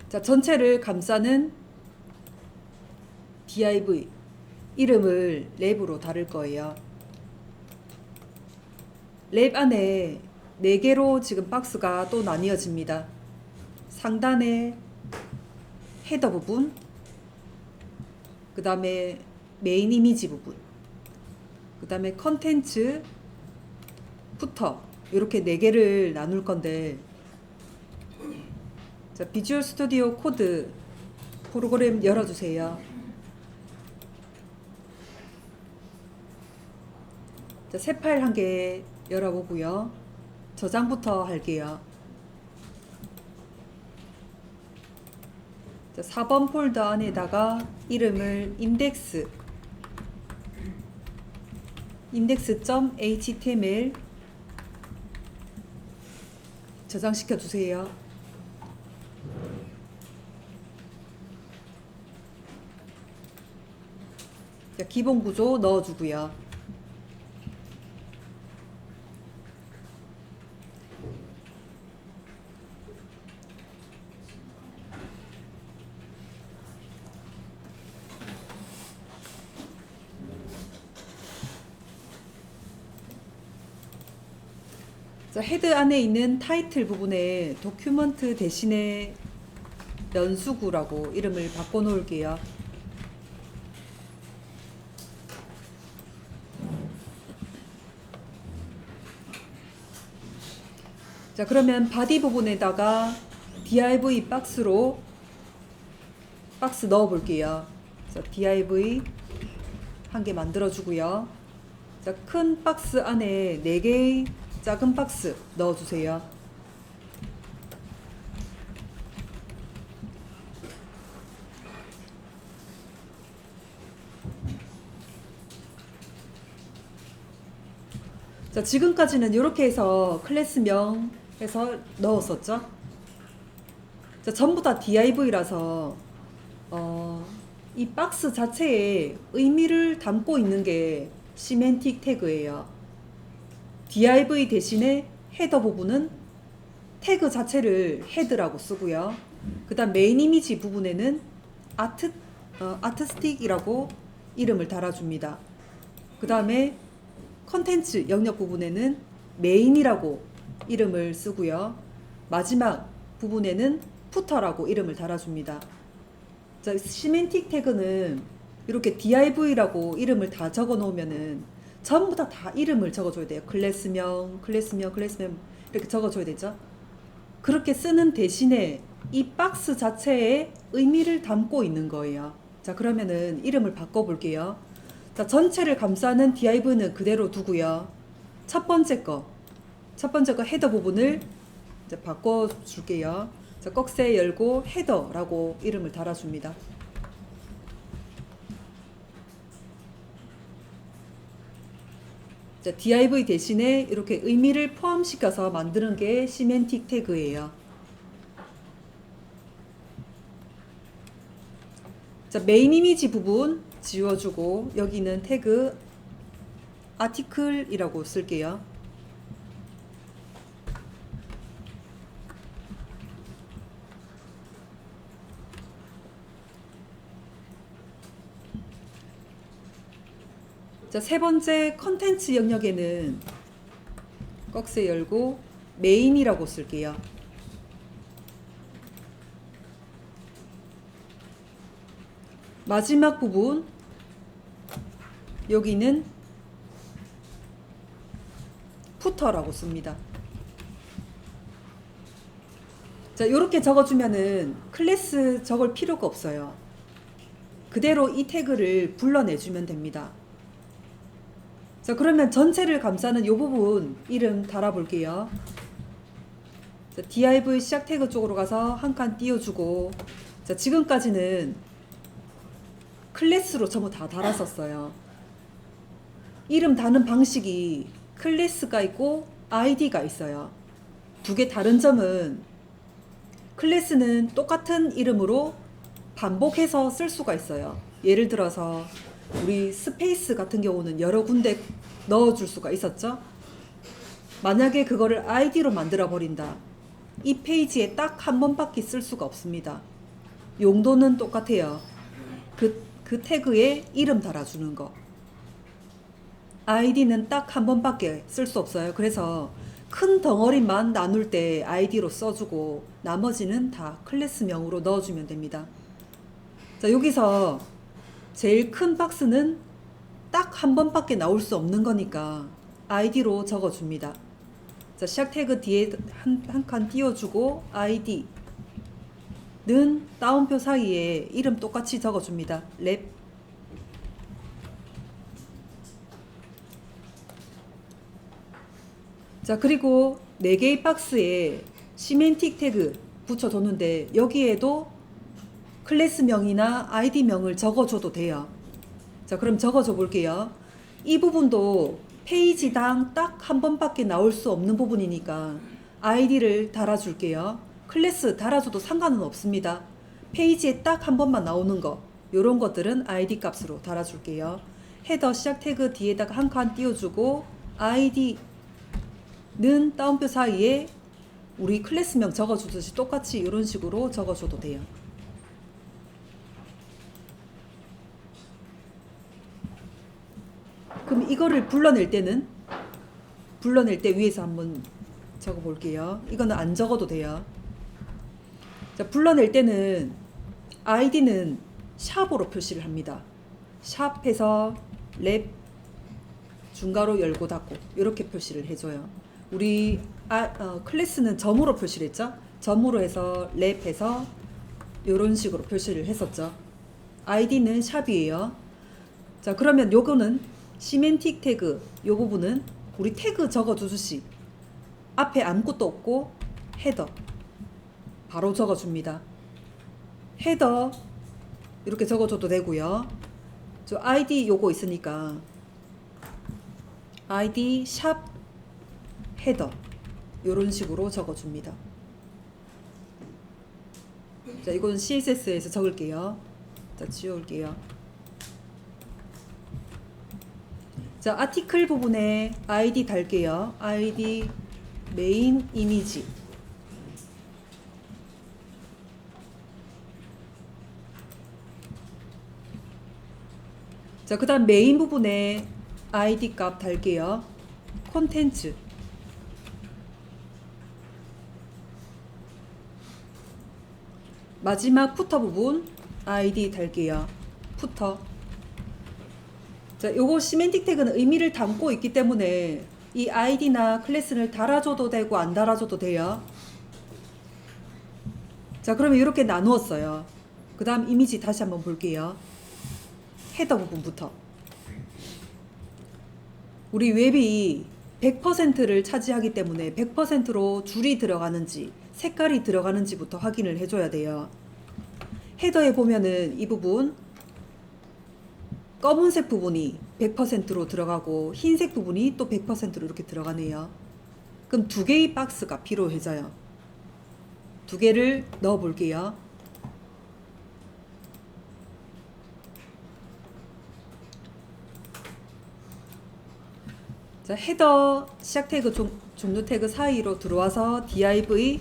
자, 전체를 감싸는 div 이름을 랩으로 다룰 거예요. 랩 안에 4개로 지금 박스가 또 나뉘어집니다. 상단에 헤더 부분, 그 다음에 메인 이미지 부분, 그 다음에 컨텐츠, 부터 이렇게 4개를 나눌 건데, 자, 비주얼 스튜디오 코드 프로그램 열어주세요. 자, 새 파일 한 개 열어보고요. 저장부터 할게요. 자, 4번 폴더 안에다가 이름을 index.html 저장시켜 주세요. 자, 기본 구조 넣어주고요. 자, 헤드 안에 있는 타이틀 부분에 도큐먼트 대신에 연수구라고 이름을 바꿔 놓을게요. 자, 그러면 바디 부분에다가 div 박스로 박스 넣어 볼게요. 자, div 한 개 만들어 주고요. 자, 큰 박스 안에 4개의 작은 박스 넣어 주세요. 자, 지금까지는 이렇게 해서 클래스명 해서 넣었었죠. 자, 전부 다 div라서 이 박스 자체에 의미를 담고 있는 게 시멘틱 태그예요. div 대신에 헤더 부분은 태그 자체를 헤드라고 쓰고요. 그 다음 메인 이미지 부분에는 아트스틱이라고 이름을 달아줍니다. 그 다음에 컨텐츠 영역 부분에는 메인이라고 이름을 쓰고요. 마지막 부분에는 푸터라고 이름을 달아줍니다. 자, 시멘틱 태그는 이렇게 div라고 이름을 다 적어 놓으면은 전부 다 이름을 적어줘야 돼요. 클래스명 이렇게 적어줘야 되죠. 그렇게 쓰는 대신에 이 박스 자체에 의미를 담고 있는 거예요. 자, 그러면은 이름을 바꿔볼게요. 자, 전체를 감싸는 div는 그대로 두고요. 첫 번째 거 헤더 부분을 이제 바꿔줄게요. 자, 꺽쇠 열고 헤더라고 이름을 달아줍니다. 자, div 대신에 이렇게 의미를 포함시켜서 만드는 게 시멘틱 태그예요. 자, 메인 이미지 부분 지워주고 여기는 태그 아티클이라고 쓸게요. 자, 세 번째 컨텐츠 영역에는 꺽쇠 열고 메인이라고 쓸게요. 마지막 부분 여기는 푸터라고 씁니다. 자, 이렇게 적어주면은 클래스 적을 필요가 없어요. 그대로 이 태그를 불러내주면 됩니다. 자, 그러면 전체를 감싸는 이 부분 이름 달아볼게요. 자, div 시작 태그 쪽으로 가서 한 칸 띄워주고, 자, 지금까지는 클래스로 전부 다 달았었어요. 이름 다는 방식이 클래스가 있고 id가 있어요. 두 개 다른 점은 클래스는 똑같은 이름으로 반복해서 쓸 수가 있어요. 예를 들어서 우리 스페이스 같은 경우는 여러 군데 넣어줄 수가 있었죠. 만약에 그거를 id로 만들어 버린다, 이 페이지에 딱 한 번밖에 쓸 수가 없습니다. 용도는 똑같아요. 그 태그에 이름 달아주는 거. 아이디는 딱 한 번밖에 쓸 수 없어요. 그래서 큰 덩어리만 나눌 때 아이디로 써주고 나머지는 다 클래스명으로 넣어주면 됩니다. 자, 여기서 제일 큰 박스는 딱 한 번밖에 나올 수 없는 거니까 아이디로 적어줍니다. 자, 시작 태그 뒤에 한 칸 띄워주고 아이디는 따옴표 사이에 이름 똑같이 적어줍니다. 랩. 자, 그리고 4개의 박스에 시멘틱 태그 붙여줬는데 여기에도 클래스명이나 아이디명을 적어줘도 돼요. 자, 그럼 적어줘 볼게요. 이 부분도 페이지당 딱 한 번밖에 나올 수 없는 부분이니까 아이디를 달아줄게요. 클래스 달아줘도 상관은 없습니다. 페이지에 딱 한 번만 나오는 거, 요런 것들은 아이디 값으로 달아줄게요. 헤더 시작 태그 뒤에다가 한 칸 띄워주고 아이디는 따옴표 사이에 우리 클래스명 적어주듯이 똑같이 이런 식으로 적어줘도 돼요. 그럼 이거를 불러낼 때는 불러낼 때 위에서 한번 적어 볼게요. 이거는 안 적어도 돼요. 자, 불러낼 때는 아이디는 샵으로 표시를 합니다. 샵해서 랩 중괄호 열고 닫고 이렇게 표시를 해줘요. 우리 클래스는 점으로 표시를 했죠. 점으로 해서 랩해서 이런 식으로 표시를 했었죠. 아이디는 샵이에요. 자, 그러면 요거는 시멘틱 태그 요 부분은 우리 태그 적어주듯이 앞에 아무것도 없고 헤더 바로 적어줍니다. 헤더 이렇게 적어줘도 되고요. 저 아이디 요거 있으니까 아이디 샵 헤더 요런 식으로 적어줍니다. 자, 이건 CSS에서 적을게요. 자, 지워올게요. 자, 아티클 부분에 아이디 달게요. 아이디 메인 이미지. 자, 그 다음 메인 부분에 아이디 값 달게요. 콘텐츠. 마지막 푸터 부분 아이디 달게요. 푸터. 자, 요거 시멘틱 태그는 의미를 담고 있기 때문에 이 아이디나 클래스를 달아줘도 되고 안 달아줘도 돼요. 자, 그러면 이렇게 나누었어요. 그 다음 이미지 다시 한번 볼게요. 헤더 부분부터. 우리 웹이 100%를 차지하기 때문에 100%로 줄이 들어가는지 색깔이 들어가는지부터 확인을 해줘야 돼요. 헤더에 보면은 이 부분 검은색 부분이 100%로 들어가고 흰색 부분이 또 100%로 이렇게 들어가네요. 그럼 2개의 박스가 필요해져요. 2개를 넣어 볼게요. 자, 헤더 시작 태그 종료 태그 사이로 들어와서 div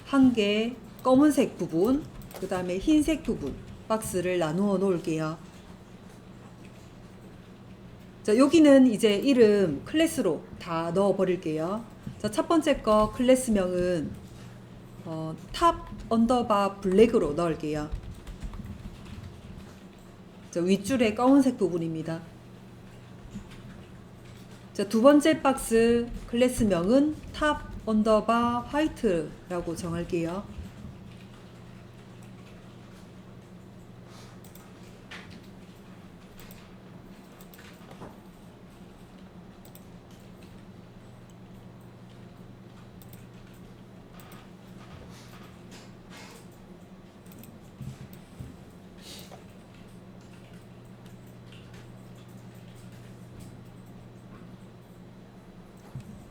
1개 검은색 부분, 그 다음에 흰색 부분 박스를 나누어 놓을게요. 자, 여기는 이제 이름 클래스로 다 넣어 버릴게요. 자, 첫 번째 거 클래스명은 탑 언더바 블랙으로 넣을게요. 자, 윗줄의 검은색 부분입니다. 자, 두 번째 박스 클래스명은 탑 언더바 화이트라고 정할게요.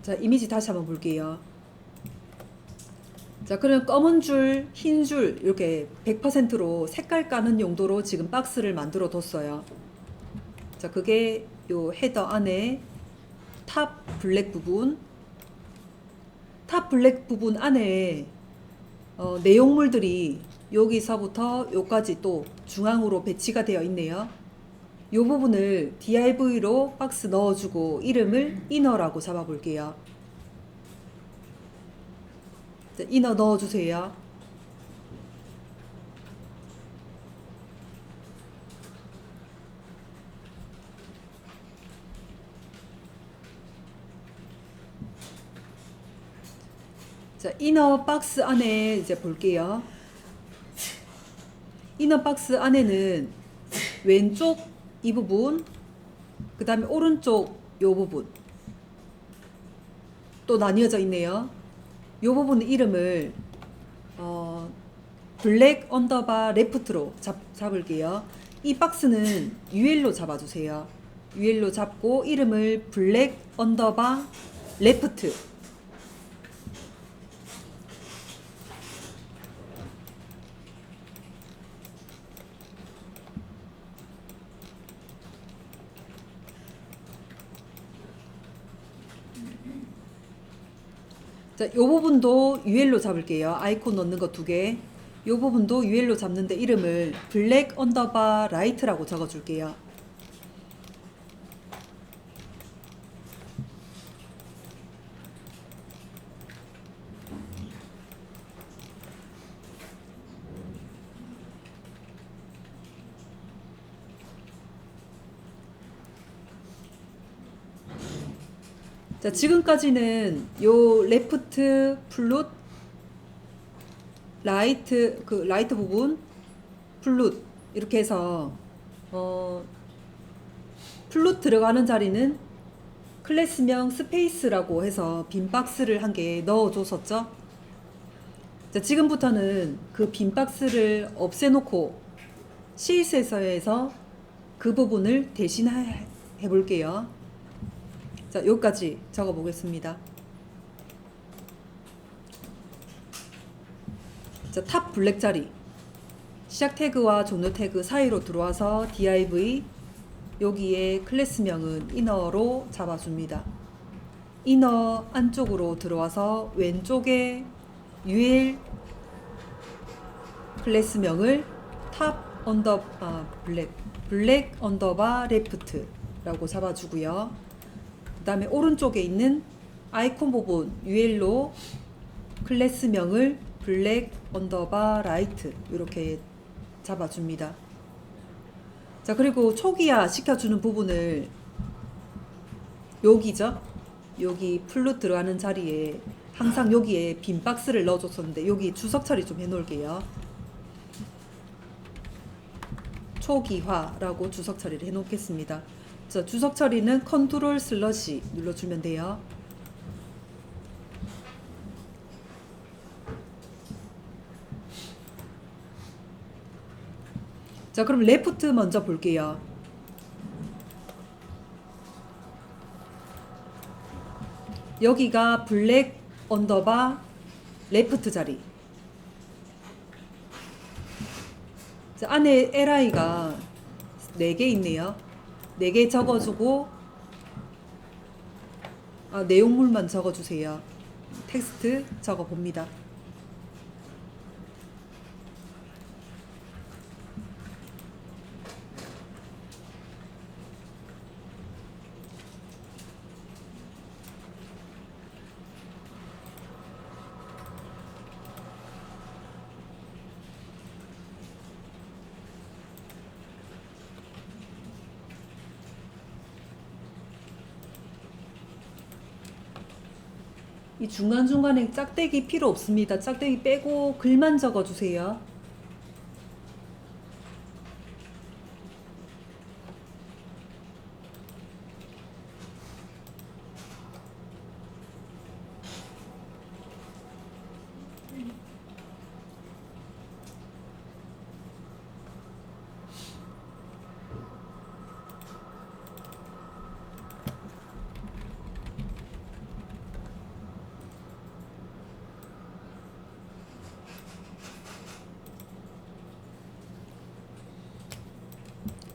자, 이미지 다시 한번 볼게요. 자, 그럼 검은 줄, 흰 줄 이렇게 100%로 색깔 까는 용도로 지금 박스를 만들어 뒀어요. 자, 그게 요 헤더 안에 탑 블랙 부분, 탑 블랙 부분 안에 내용물들이 여기서부터 여기까지 또 중앙으로 배치가 되어 있네요. 이 부분을 div로 박스 넣어주고 이름을 inner라고 잡아볼게요. 자, inner 넣어주세요. 자, inner 박스 안에 이제 볼게요. inner 박스 안에는 왼쪽 이 부분, 그 다음에 오른쪽 요 부분 또 나뉘어져 있네요. 요 부분 이름을 블랙 언더바 레프트로 잡을게요. 이 박스는 UL로 잡아주세요. UL로 잡고 이름을 블랙 언더바 레프트. 자, 요 부분도 UL로 잡을게요. 아이콘 넣는 거 2개. 요 부분도 UL로 잡는데 이름을 블랙 언더바 라이트라고 적어줄게요. 자, 지금까지는 요 레프트 플룻 라이트 라이트 부분 플룻 이렇게 해서 플룻 들어가는 자리는 클래스명 스페이스라고 해서 빈 박스를 한 개 넣어줬었죠. 자, 지금부터는 그 빈 박스를 없애놓고 CSS에서 그 부분을 대신해 볼게요. 자, 여기까지 적어 보겠습니다. 자, 탑 블랙 자리 시작 태그와 종료 태그 사이로 들어와서 div 여기에 클래스명은 inner로 잡아줍니다. inner 안쪽으로 들어와서 왼쪽에 ul 클래스명을 탑 언더 블랙 언더바 레프트라고 잡아주고요. 그 다음에 오른쪽에 있는 아이콘 부분 UL로 클래스명을 블랙 언더바 라이트 이렇게 잡아줍니다. 자, 그리고 초기화 시켜주는 부분을 여기죠. 여기 플룻 들어가는 자리에 항상 여기에 빈 박스를 넣어줬었는데 여기 주석 처리 좀 해놓을게요. 초기화라고 주석 처리를 해놓겠습니다. 자, 주석 처리는 컨트롤 슬러시 눌러주면 돼요. 자, 그럼 레프트 먼저 볼게요. 여기가 블랙 언더바 레프트 자리. 자, 안에 li가 4개 있네요. 4개 적어주고 내용물만 적어주세요. 텍스트 적어봅니다. 이 중간중간에 짝대기 필요 없습니다. 짝대기 빼고 글만 적어주세요.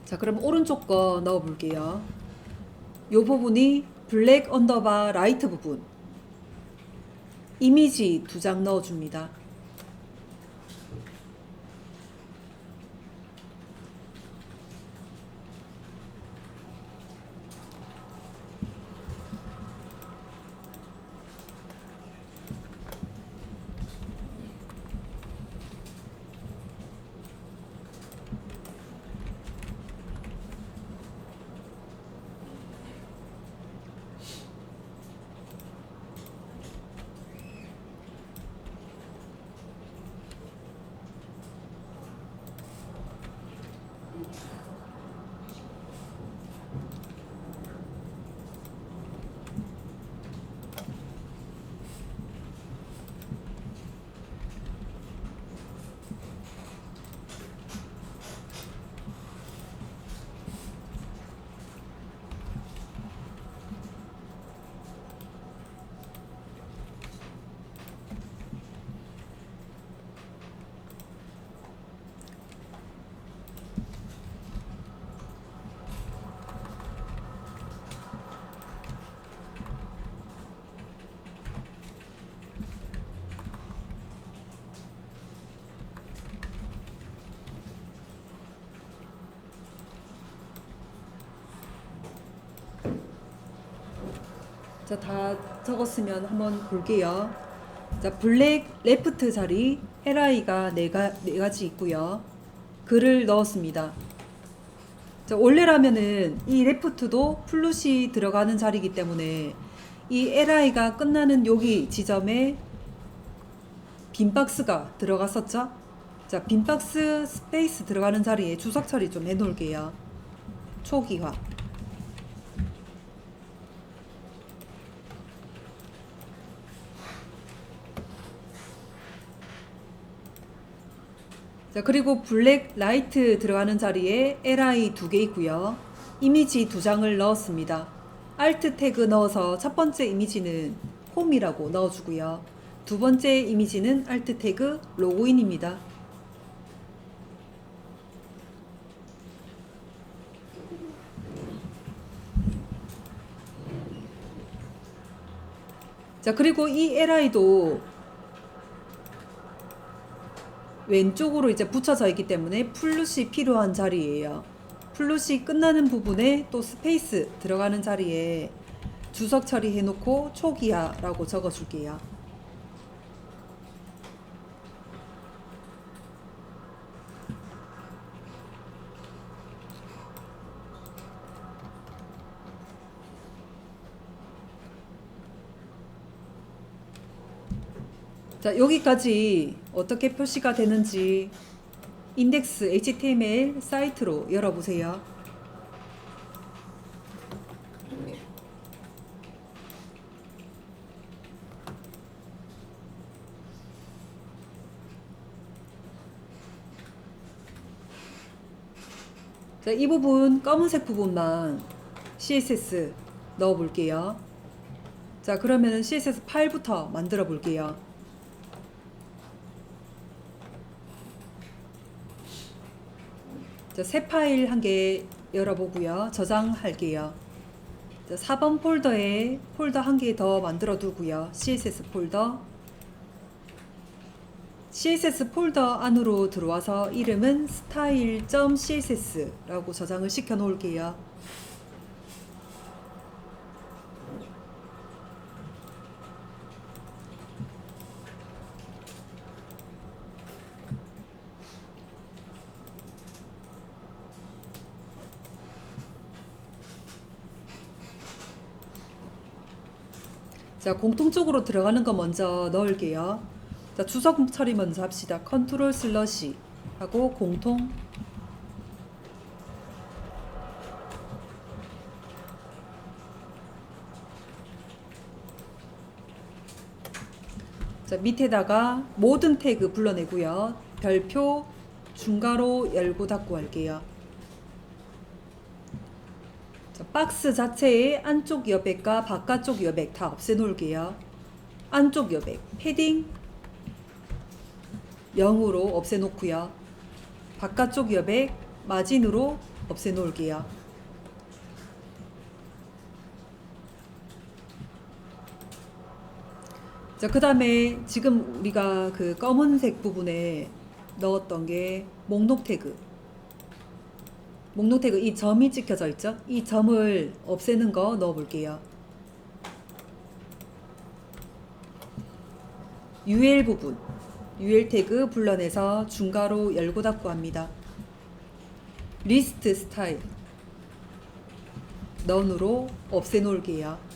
자, 그럼 오른쪽 거 넣어 볼게요. 요 부분이 블랙 언더바 라이트 부분. 이미지 2장 넣어 줍니다. 자, 다 적었으면 한번 볼게요. 자, 블랙 레프트 자리 LI가 네 가지 있고요. 글을 넣었습니다. 자, 원래라면은 이 레프트도 플룻이 들어가는 자리이기 때문에 이 LI가 끝나는 여기 지점에 빈 박스가 들어갔었죠. 자, 빈 박스 스페이스 들어가는 자리에 주석 처리 좀 해놓을게요. 초기화. 자, 그리고 블랙 라이트 들어가는 자리에 LI 2개 있고요. 이미지 2장을 넣었습니다. Alt 태그 넣어서 첫 번째 이미지는 홈이라고 넣어주고요. 두 번째 이미지는 Alt 태그 로그인입니다. 자, 그리고 이 LI도 왼쪽으로 이제 붙여져 있기 때문에 플룻이 필요한 자리예요. 플룻이 끝나는 부분에 또 스페이스 들어가는 자리에 주석 처리해 놓고 초기화라고 적어 줄게요. 자, 여기까지 어떻게 표시가 되는지 인덱스 HTML 사이트로 열어보세요. 자, 이 부분 검은색 부분만 CSS 넣어 볼게요. 자, 그러면 CSS 파일부터 만들어 볼게요. 자, 새 파일 한 개 열어보고요. 저장할게요. 자, 4번 폴더에 폴더 한 개 더 만들어 두고요. CSS 폴더. CSS 폴더 안으로 들어와서 이름은 style.css라고 저장을 시켜 놓을게요. 자, 공통적으로 들어가는 거 먼저 넣을게요. 자, 주석 처리 먼저 합시다. 컨트롤 슬러시 하고 공통. 자, 밑에다가 모든 태그 불러내고요. 별표 중괄호 열고 닫고 할게요. 자, 박스 자체의 안쪽 여백과 바깥쪽 여백 다 없애놓을게요. 안쪽 여백 패딩 0으로 없애놓고요. 바깥쪽 여백 마진으로 없애놓을게요. 자, 그 다음에 지금 우리가 그 검은색 부분에 넣었던 게 목록 태그. 목록 태그 이 점이 찍혀져 있죠? 이 점을 없애는 거 넣어 볼게요. UL 부분. UL 태그 불러내서 중괄호 열고 닫고 합니다. 리스트 스타일. 넌으로 없애 놓을게요.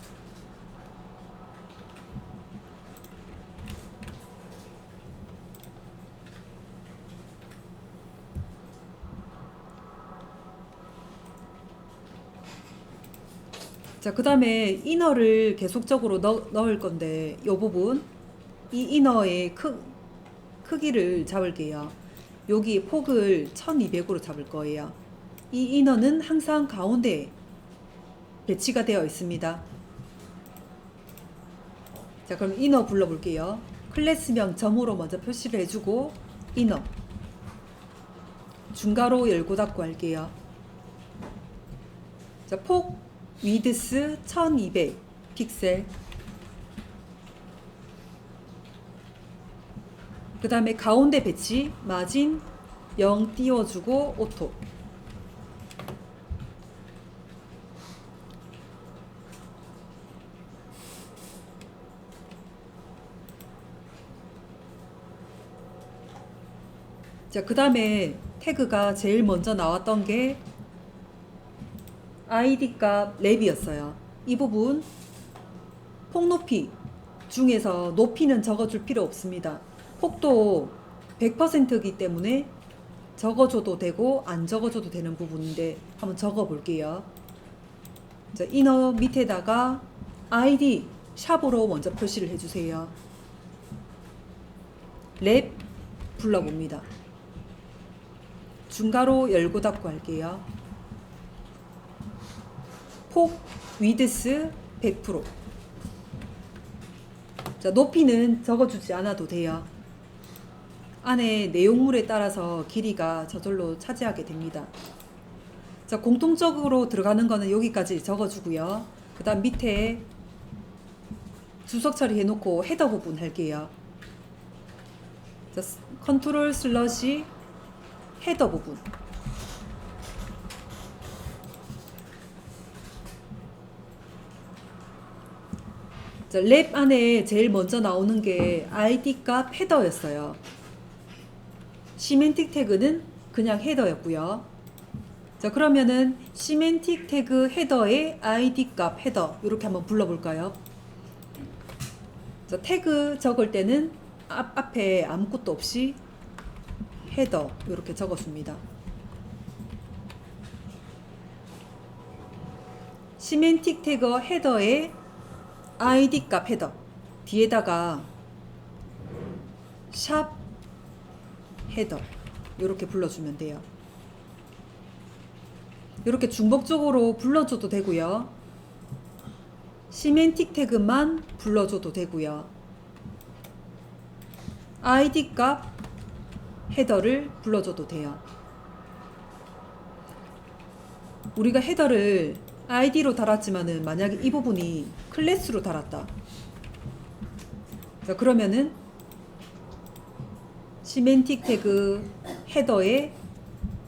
자, 그 다음에 이너를 계속적으로 넣을 건데 이 부분 이 이너의 크기를 잡을게요. 여기 폭을 1200으로 잡을 거예요. 이 이너는 항상 가운데 배치가 되어 있습니다. 자, 그럼 이너 불러볼게요. 클래스명 점으로 먼저 표시를 해주고 이너 중괄호 열고 닫고 할게요. 자, 폭 위드스 1200 픽셀. 그 다음에 가운데 배치 마진 0 띄워주고 오토. 자, 그 다음에 태그가 제일 먼저 나왔던 게 ID 값 랩이었어요. 이 부분 폭 높이 중에서 높이는 적어줄 필요 없습니다. 폭도 100%이기 때문에 적어줘도 되고 안 적어줘도 되는 부분인데 한번 적어 볼게요. 자, 이너 밑에다가 ID 샵으로 먼저 표시를 해주세요. 랩 불러봅니다. 중괄호 열고 닫고 할게요. 폭 위드스 100%. 자, 높이는 적어주지 않아도 돼요. 안에 내용물에 따라서 길이가 저절로 차지하게 됩니다. 자, 공통적으로 들어가는 거는 여기까지 적어주고요. 그 다음 밑에 주석 처리해놓고 헤더 부분 할게요. 자, 컨트롤 슬러시 헤더 부분. 자, 랩 안에 제일 먼저 나오는 게 ID 값 헤더였어요. 시멘틱 태그는 그냥 헤더였고요. 자, 그러면은 시멘틱 태그 헤더의 ID 값 헤더 이렇게 한번 불러볼까요? 자, 태그 적을 때는 앞에 아무것도 없이 헤더 이렇게 적어줍니다. 시멘틱 태그 헤더의 ID 값 헤더 뒤에다가 샵 헤더 이렇게 불러주면 돼요. 이렇게 중복적으로 불러줘도 되고요. 시멘틱 태그만 불러줘도 되고요. ID 값 헤더를 불러줘도 돼요. 우리가 헤더를 ID로 달았지만은 만약에 이 부분이 클래스로 달았다. 자, 그러면은 시멘틱 태그 헤더의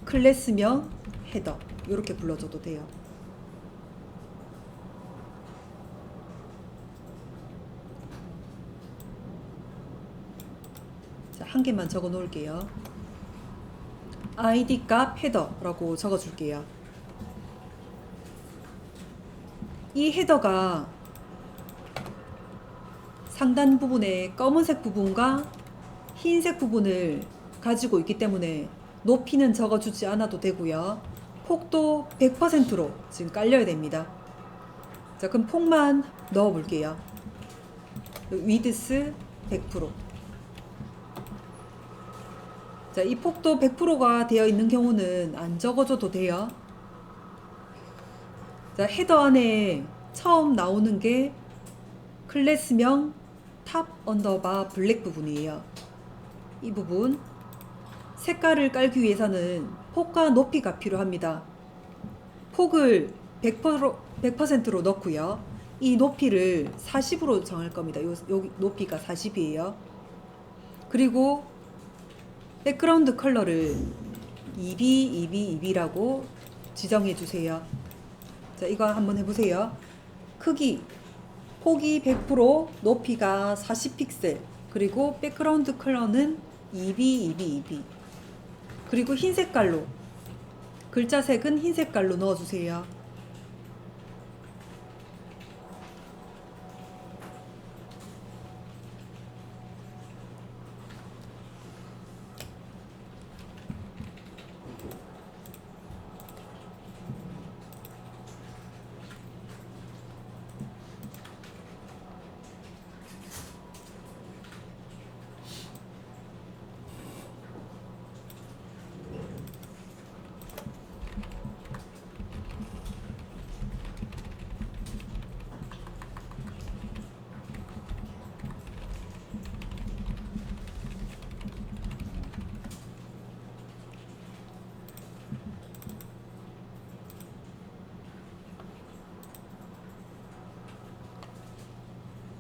클래스명 헤더 이렇게 불러줘도 돼요. 자, 한 개만 적어 놓을게요. ID 값 헤더라고 적어 줄게요. 이 헤더가 상단 부분에 검은색 부분과 흰색 부분을 가지고 있기 때문에 높이는 적어주지 않아도 되고요. 폭도 100%로 지금 깔려야 됩니다. 자, 그럼 폭만 넣어 볼게요. 위드스 100%. 자, 이 폭도 100%가 되어 있는 경우는 안 적어줘도 돼요. 자, 헤더 안에 처음 나오는 게 클래스명 탑 언더바 블랙 부분이에요. 이 부분 색깔을 깔기 위해서는 폭과 높이가 필요합니다. 폭을 100%로 넣고요. 이 높이를 40으로 정할 겁니다. 여기 높이가 40이에요. 그리고 백그라운드 컬러를 2B2B2B라고 지정해 주세요. 자, 이거 한번 해보세요. 크기 폭이 100%, 높이가 40픽셀, 그리고 백그라운드 컬러는 2B2B2B. 그리고 흰 색깔로 글자 색은 흰 색깔로 넣어주세요.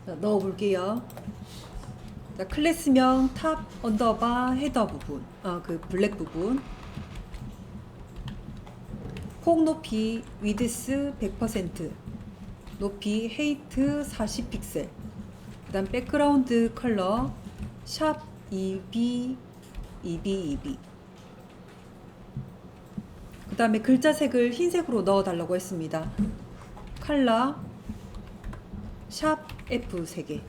자, 넣어 볼게요. 자, 클래스명 탑 언더바 헤더 부분, 그 블랙 부분. 폭 높이 위드스 100%, 높이 헤이트 40픽셀. 그다음 백그라운드 컬러 샵 2B 2B 2B. 그 다음에 글자색을 흰색으로 넣어달라고 했습니다. 컬러 샵 F 3개.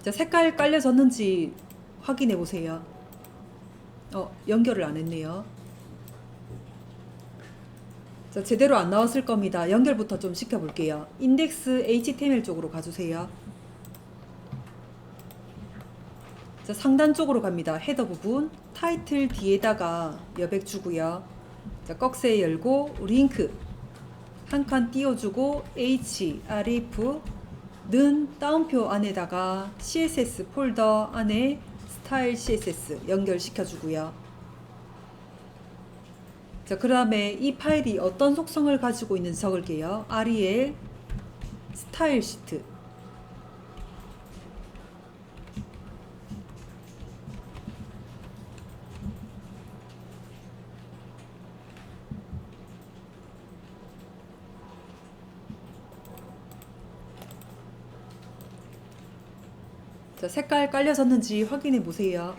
자, 색깔 깔려졌는지 확인해 보세요. 연결을 안 했네요. 자, 제대로 안 나왔을 겁니다. 연결부터 좀 시켜볼게요. 인덱스 HTML 쪽으로 가주세요. 자, 상단 쪽으로 갑니다. 헤더 부분 타이틀 뒤에다가 여백 주고요. 자, 꺽쇠 열고 링크 한 칸 띄워주고 href 는 따옴표 안에다가 css 폴더 안에 스타일 css 연결시켜 주고요. 자, 그 다음에 이 파일이 어떤 속성을 가지고 있는지 적을게요. rel 스타일 시트. 자, 색깔 깔려졌는지 확인해 보세요.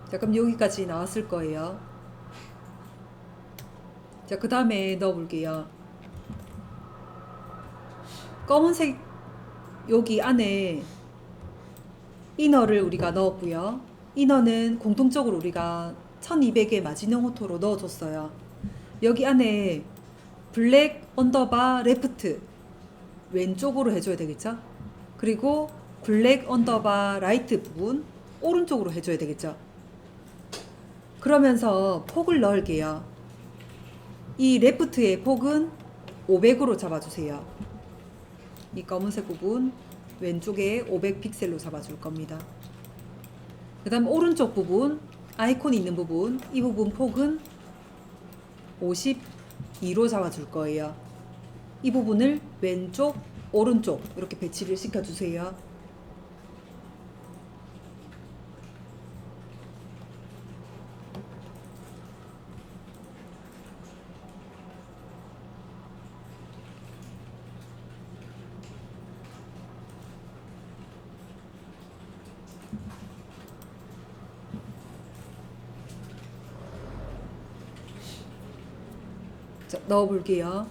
자, 그럼 여기까지 나왔을 거예요. 자, 그 다음에 넣어볼게요. 검은색 여기 안에 이너를 우리가 넣었고요. 이너는 공통적으로 우리가 1200의 마지노 오토로 넣어줬어요. 여기 안에 블랙 언더바 레프트 왼쪽으로 해줘야 되겠죠. 그리고 블랙 언더바 라이트 부분 오른쪽으로 해줘야 되겠죠. 그러면서 폭을 넣을게요. 이 레프트의 폭은 500으로 잡아주세요. 이 검은색 부분 왼쪽에 500 픽셀로 잡아줄 겁니다. 그 다음 오른쪽 부분 아이콘이 있는 부분 이 부분 폭은 52로 잡아줄 거예요. 이 부분을 왼쪽 오른쪽 이렇게 배치를 시켜주세요. 자, 넣어볼게요.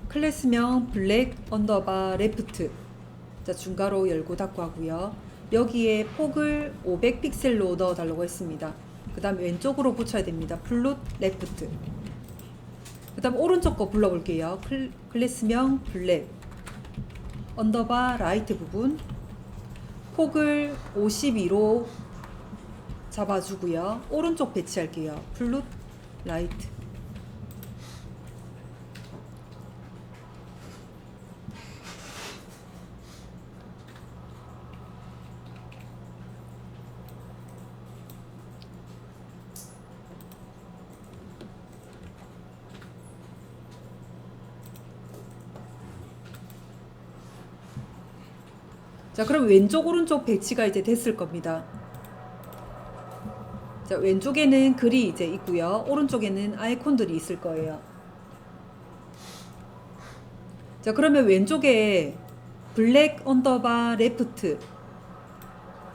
클래스명 블랙 언더바 레프트. 자, 중괄호 열고 닫고 하고요. 여기에 폭을 500 픽셀로 넣어 달라고 했습니다. 그 다음 왼쪽으로 붙여야 됩니다. 플룻 레프트. 그 다음 오른쪽 거 불러볼게요. 클래스명 블랙 언더바 라이트 부분 폭을 52로 잡아주고요. 오른쪽 배치할게요. 플룻 라이트. 자, 그럼 왼쪽 오른쪽 배치가 이제 됐을 겁니다. 자, 왼쪽에는 글이 이제 있고요. 오른쪽에는 아이콘들이 있을 거예요. 자, 그러면 왼쪽에 블랙 언더바 레프트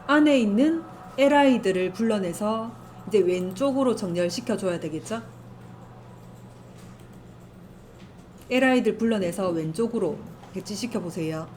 안에 있는 li들을 불러내서 이제 왼쪽으로 정렬시켜 줘야 되겠죠? li들 불러내서 왼쪽으로 배치시켜 보세요.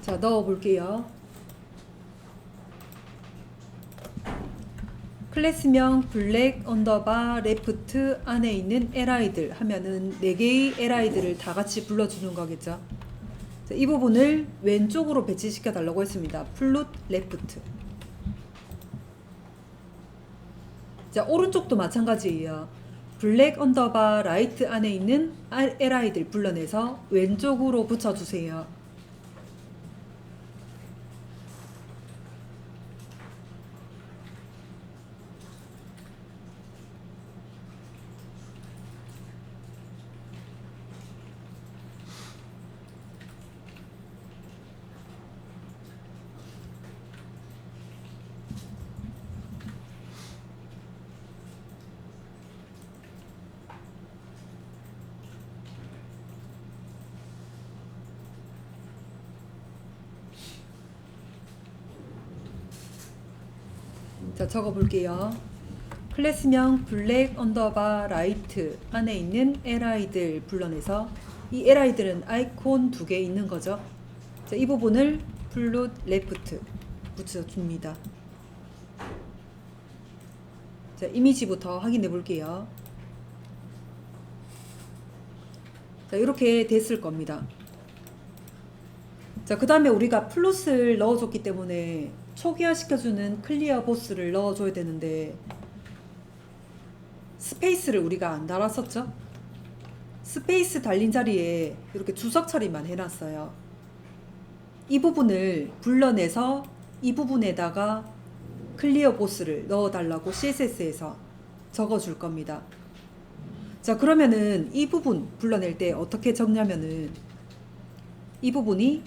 자, 넣어 볼게요. 클래스명 블랙 언더바 레프트 안에 있는 li들 하면은 4개의 li들을 다 같이 불러주는 거겠죠. 자, 이 부분을 왼쪽으로 배치시켜 달라고 했습니다. 플룻 레프트. 자, 오른쪽도 마찬가지예요. 블랙 언더바 라이트 안에 있는 li들 불러내서 왼쪽으로 붙여주세요. 자, 적어 볼게요. 클래스명 블랙 언더바 라이트 안에 있는 li들 불러내서 이 li들은 아이콘 2개 있는 거죠. 자, 이 부분을 플룻 레프트 붙여줍니다. 자, 이미지부터 확인해 볼게요. 자, 이렇게 됐을 겁니다. 자, 그 다음에 우리가 플롯을 넣어줬기 때문에 초기화 시켜주는 클리어 보스를 넣어줘야 되는데 스페이스를 우리가 안 달았었죠? 스페이스 달린 자리에 이렇게 주석 처리만 해놨어요. 이 부분을 불러내서 이 부분에다가 클리어 보스를 넣어달라고 CSS에서 적어줄 겁니다. 자, 그러면은 이 부분 불러낼 때 어떻게 적냐면은 이 부분이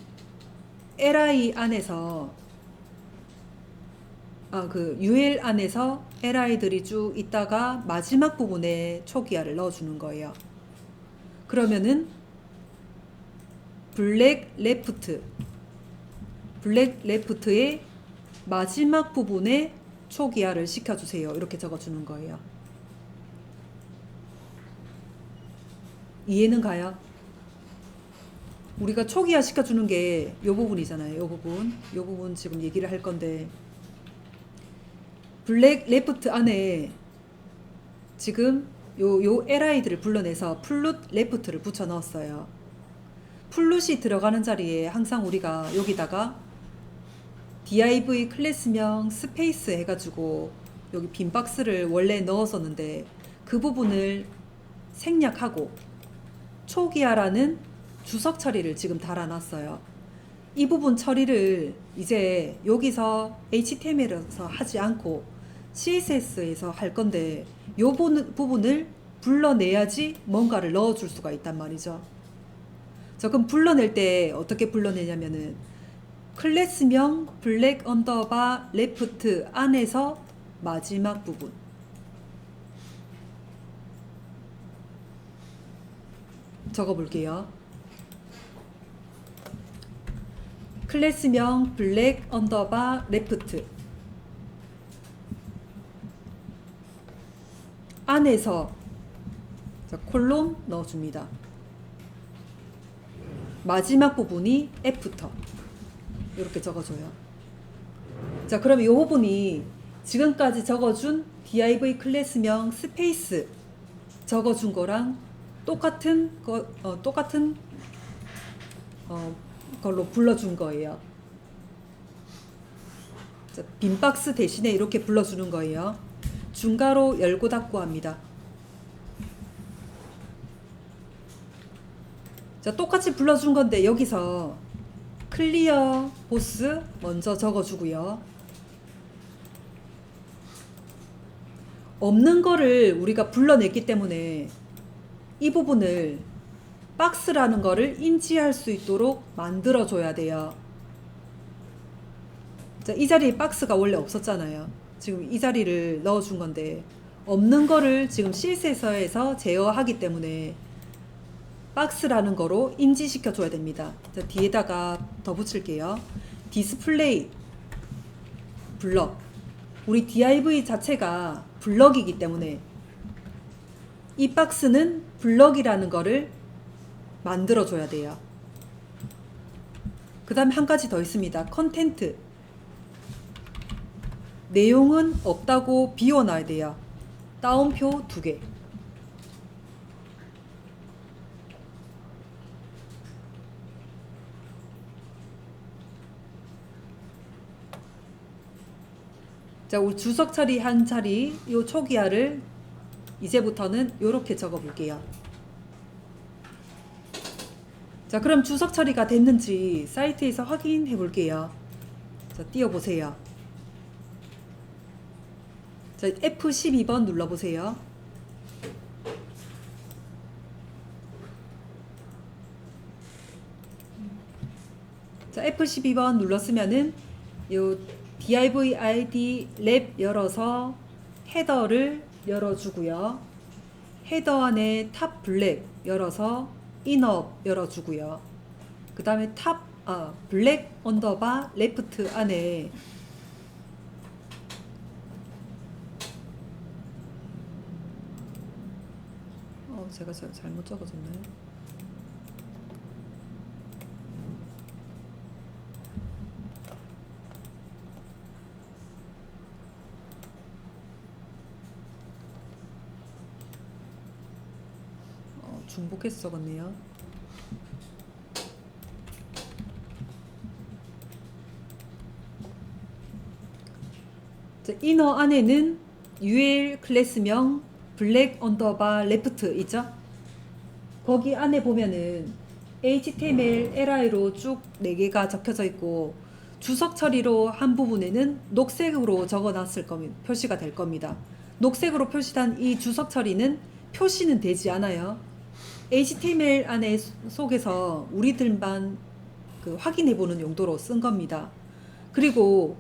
li 안에서 UL 안에서 li들이 쭉 있다가 마지막 부분에 초기화를 넣어주는 거예요. 그러면은 블랙 레프트의 마지막 부분에 초기화를 시켜주세요. 이렇게 적어주는 거예요. 이해는 가요? 우리가 초기화 시켜주는 게 이 부분이잖아요. 이 부분 지금 얘기를 할 건데 블랙 레프트 안에 지금 요 li들을 불러내서 플룻 레프트를 붙여 넣었어요. 플룻이 들어가는 자리에 항상 우리가 여기다가 div 클래스명 스페이스 해가지고 여기 빈 박스를 원래 넣었었는데 그 부분을 생략하고 초기화라는 주석 처리를 지금 달아놨어요. 이 부분 처리를 이제 여기서 HTML에서 하지 않고 CSS에서 할 건데 요 부분을 불러내야지 뭔가를 넣어줄 수가 있단 말이죠. 자, 그럼 불러낼 때 어떻게 불러내냐면은 클래스명 블랙 언더바 레프트 안에서 마지막 부분 적어 볼게요. 클래스명 블랙 언더바 레프트 안에서 자, 콜론 넣어줍니다. 마지막 부분이 애프터 이렇게 적어줘요. 자, 그럼 이 부분이 지금까지 적어준 div 클래스명 스페이스 적어준 거랑 똑같은 걸로 불러준 거예요. 자, 빈 박스 대신에 이렇게 불러주는 거예요. 중괄호 열고 닫고 합니다. 자, 똑같이 불러준 건데 여기서 클리어 보스 먼저 적어주고요. 없는 거를 우리가 불러냈기 때문에 이 부분을 박스라는 거를 인지할 수 있도록 만들어줘야 돼요. 자, 이 자리에 박스가 원래 없었잖아요. 지금 이 자리를 넣어준 건데 없는 거를 지금 CSS에서 제어하기 때문에 박스라는 거로 인지시켜 줘야 됩니다. 자, 뒤에다가 더 붙일게요. 디스플레이 블럭. 우리 div 자체가 블럭이기 때문에 이 박스는 블럭이라는 거를 만들어 줘야 돼요. 그 다음에 한 가지 더 있습니다. 컨텐트. 내용은 없다고 비워놔야 돼요. 따옴표 2개. 자, 우리 주석 처리한 자리 요 초기화를 이제부터는 이렇게 적어 볼게요. 자, 그럼 주석 처리가 됐는지 사이트에서 확인해 볼게요. 자, 띄워 보세요. 자, F12번 눌러 보세요. 자, F12번 눌렀으면은 요 div id 랩 열어서 헤더를 열어주고요. 헤더 안에 탑 블랙 열어서 인업 열어주고요. 그 다음에 블랙 언더바 레프트 안에 제가 잘못 적어줬나요? 중복해서 적었네요. 자, 이너 안에는 UL 클래스명 블랙 언더바 레프트 있죠? 거기 안에 보면은 HTML, LI로 쭉 4개가 적혀져 있고 주석 처리로 한 부분에는 녹색으로 적어놨을 겁니다. 표시가 될 겁니다. 녹색으로 표시한 이 주석 처리는 표시는 되지 않아요. HTML 안에 속에서 우리들만 확인해보는 용도로 쓴 겁니다. 그리고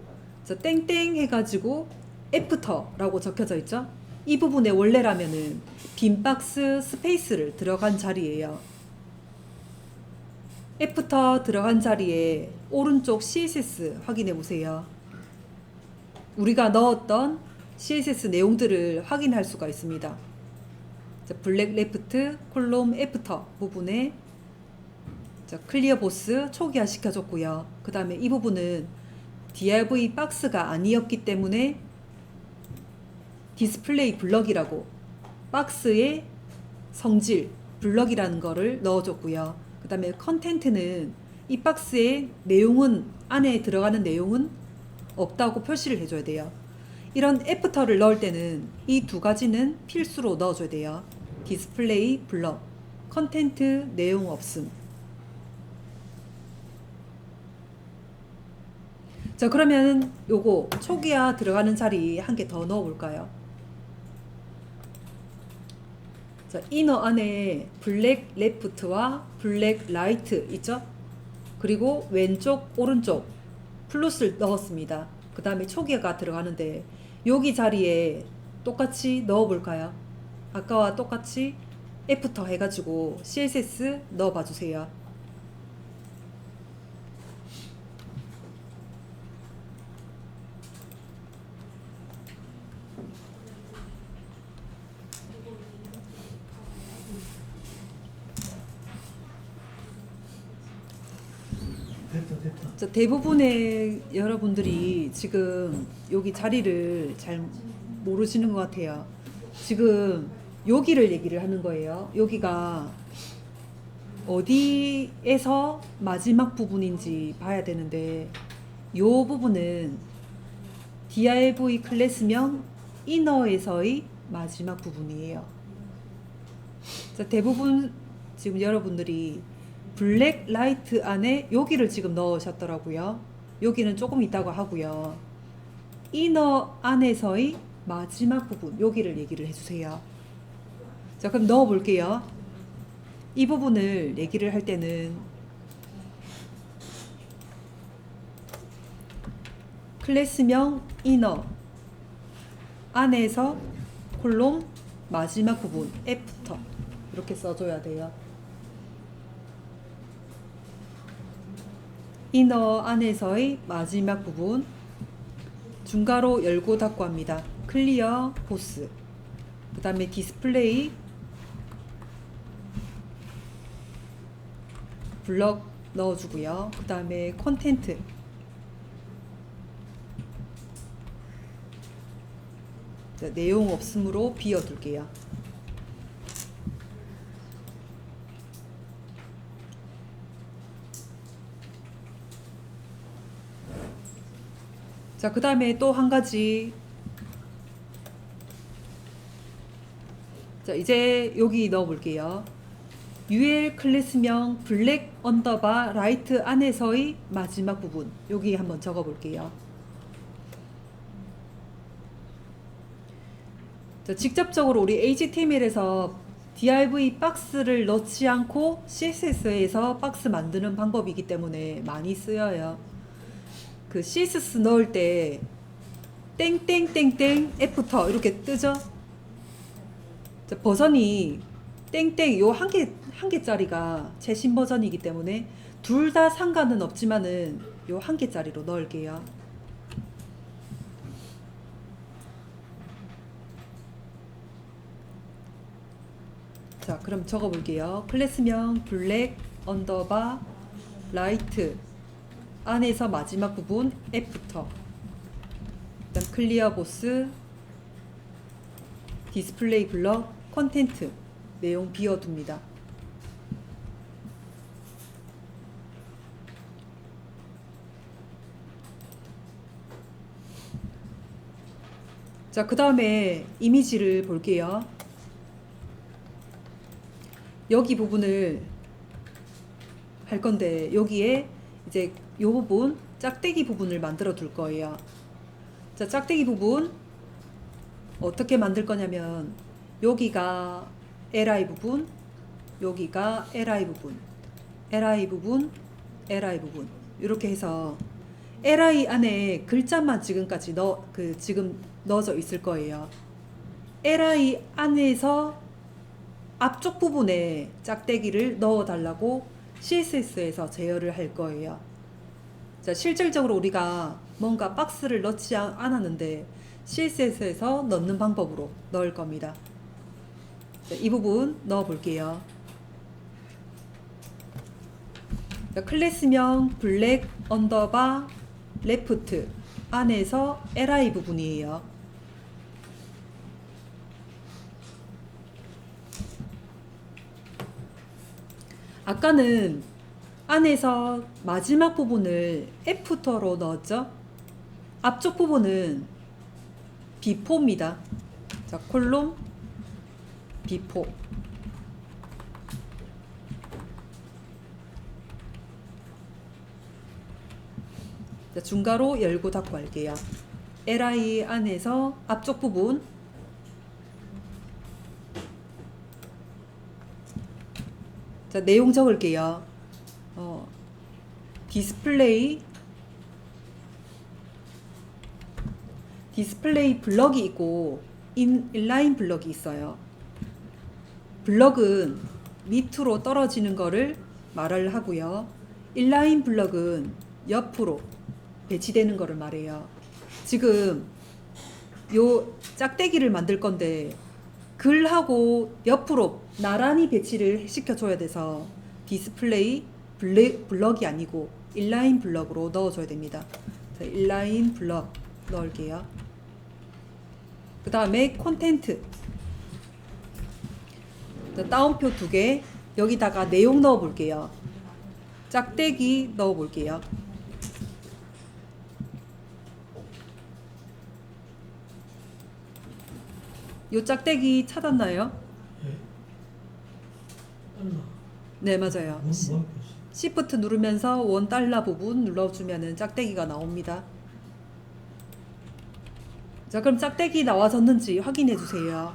땡땡 해가지고 애프터라고 적혀져 있죠. 이 부분에 원래라면은 빈 박스 스페이스를 들어간 자리예요. 애프터 들어간 자리에 오른쪽 CSS 확인해 보세요. 우리가 넣었던 CSS 내용들을 확인할 수가 있습니다. 블랙 레프트 콜롬 애프터 부분에 클리어 보스 초기화 시켜줬고요. 그 다음에 이 부분은 div 박스가 아니었기 때문에 디스플레이 블럭이라고 박스의 성질 블럭이라는 거를 넣어줬고요. 그 다음에 컨텐트는 이 박스의 내용은 안에 들어가는 내용은 없다고 표시를 해줘야 돼요. 이런 애프터를 넣을 때는 이 두 가지는 필수로 넣어줘야 돼요. 디스플레이 블럭, 컨텐트 내용 없음. 자, 그러면 요거 초기화 들어가는 자리 한 개 더 넣어 볼까요? 자, 이너 안에 블랙 레프트와 블랙 라이트 있죠? 그리고 왼쪽 오른쪽 플러스를 넣었습니다. 그 다음에 초기화가 들어가는데 여기 자리에 똑같이 넣어 볼까요? 아까와 똑같이 애프터 해가지고 CSS 넣어 봐 주세요. 됐다. 대부분의 여러분들이 지금 여기 자리를 잘 모르시는 것 같아요. 지금 여기를 얘기를 하는 거예요. 여기가 어디에서 마지막 부분인지 봐야 되는데 요 부분은 div 클래스명 inner에서의 마지막 부분이에요. 자, 대부분 지금 여러분들이 블랙 라이트 안에 여기를 지금 넣으셨더라고요. 여기는 조금 있다고 하고요. inner 안에서의 마지막 부분 여기를 얘기를 해주세요. 자, 그럼 넣어 볼게요. 이 부분을 얘기를 할 때는 클래스명 inner 안에서 콜롬 마지막 부분 애프터 이렇게 써줘야 돼요. inner 안에서의 마지막 부분 중괄호 열고 닫고 합니다. 클리어 보스 그 다음에 디스플레이 블럭 넣어주고요. 그 다음에 컨텐트 내용 없음으로 비워둘게요. 자, 그 다음에 또 한 가지. 자, 이제 여기 넣어 볼게요. UL 클래스명 블랙 언더바 라이트 안에서의 마지막 부분 여기 한번 적어 볼게요. 자, 직접적으로 우리 HTML에서 div 박스를 넣지 않고 CSS에서 박스 만드는 방법이기 때문에 많이 쓰여요. 그 CSS 넣을 때 땡땡땡땡 애프터 이렇게 뜨죠? 자, 버전이 땡땡 요 한 개짜리가 최신 버전이기 때문에 둘 다 상관은 없지만은 요 한 개짜리로 넣을게요. 자, 그럼 적어 볼게요. 클래스명 블랙 언더바 라이트 안에서 마지막 부분 애프터 그다음 클리어 보스 디스플레이 블럭 컨텐트 내용 비워둡니다. 자, 그 다음에 이미지를 볼게요. 여기 부분을 할 건데 여기에 이제 요 부분 짝대기 부분을 만들어 둘 거예요. 자, 짝대기 부분 어떻게 만들 거냐면 여기가 li 부분, 여기가 li 부분, li 부분, li 부분 이렇게 해서 li 안에 글자만 지금까지 지금 넣어져 있을 거예요. li 안에서 앞쪽 부분에 짝대기를 넣어 달라고 CSS에서 제어를 할 거예요. 자, 실질적으로 우리가 뭔가 박스를 넣지 않았는데 CSS에서 넣는 방법으로 넣을 겁니다. 자, 이 부분 넣어 볼게요. 자, 클래스명 블랙 언더바 레프트 안에서 li 부분이에요. 아까는 안에서 마지막 부분을 애프터로 넣었죠. 앞쪽 부분은 비포입니다. 자, 콜롬 비포. 자, 중괄호 열고 닫고 할게요. li 안에서 앞쪽 부분 자, 내용 적을게요. 디스플레이 블럭이 있고 인라인 블럭이 있어요. 블럭은 밑으로 떨어지는 거를 말을 하고요. 인라인 블럭은 옆으로 배치되는 거를 말해요. 지금 요 짝대기를 만들 건데 글하고 옆으로 나란히 배치를 시켜줘야 돼서 디스플레이 블럭이 아니고 인라인 블럭으로 넣어줘야 됩니다. 자, 인라인 블럭 넣을게요. 그 다음에 콘텐트 따옴표 2개 여기다가 내용 넣어 볼게요. 짝대기 넣어 볼게요. 요 짝대기 찾았나요? 예. 달러. 네, 맞아요. 뭐 Shift 누르면서 $1 부분 눌러주면은 짝대기가 나옵니다. 자, 그럼 짝대기 나와졌는지 확인해 주세요.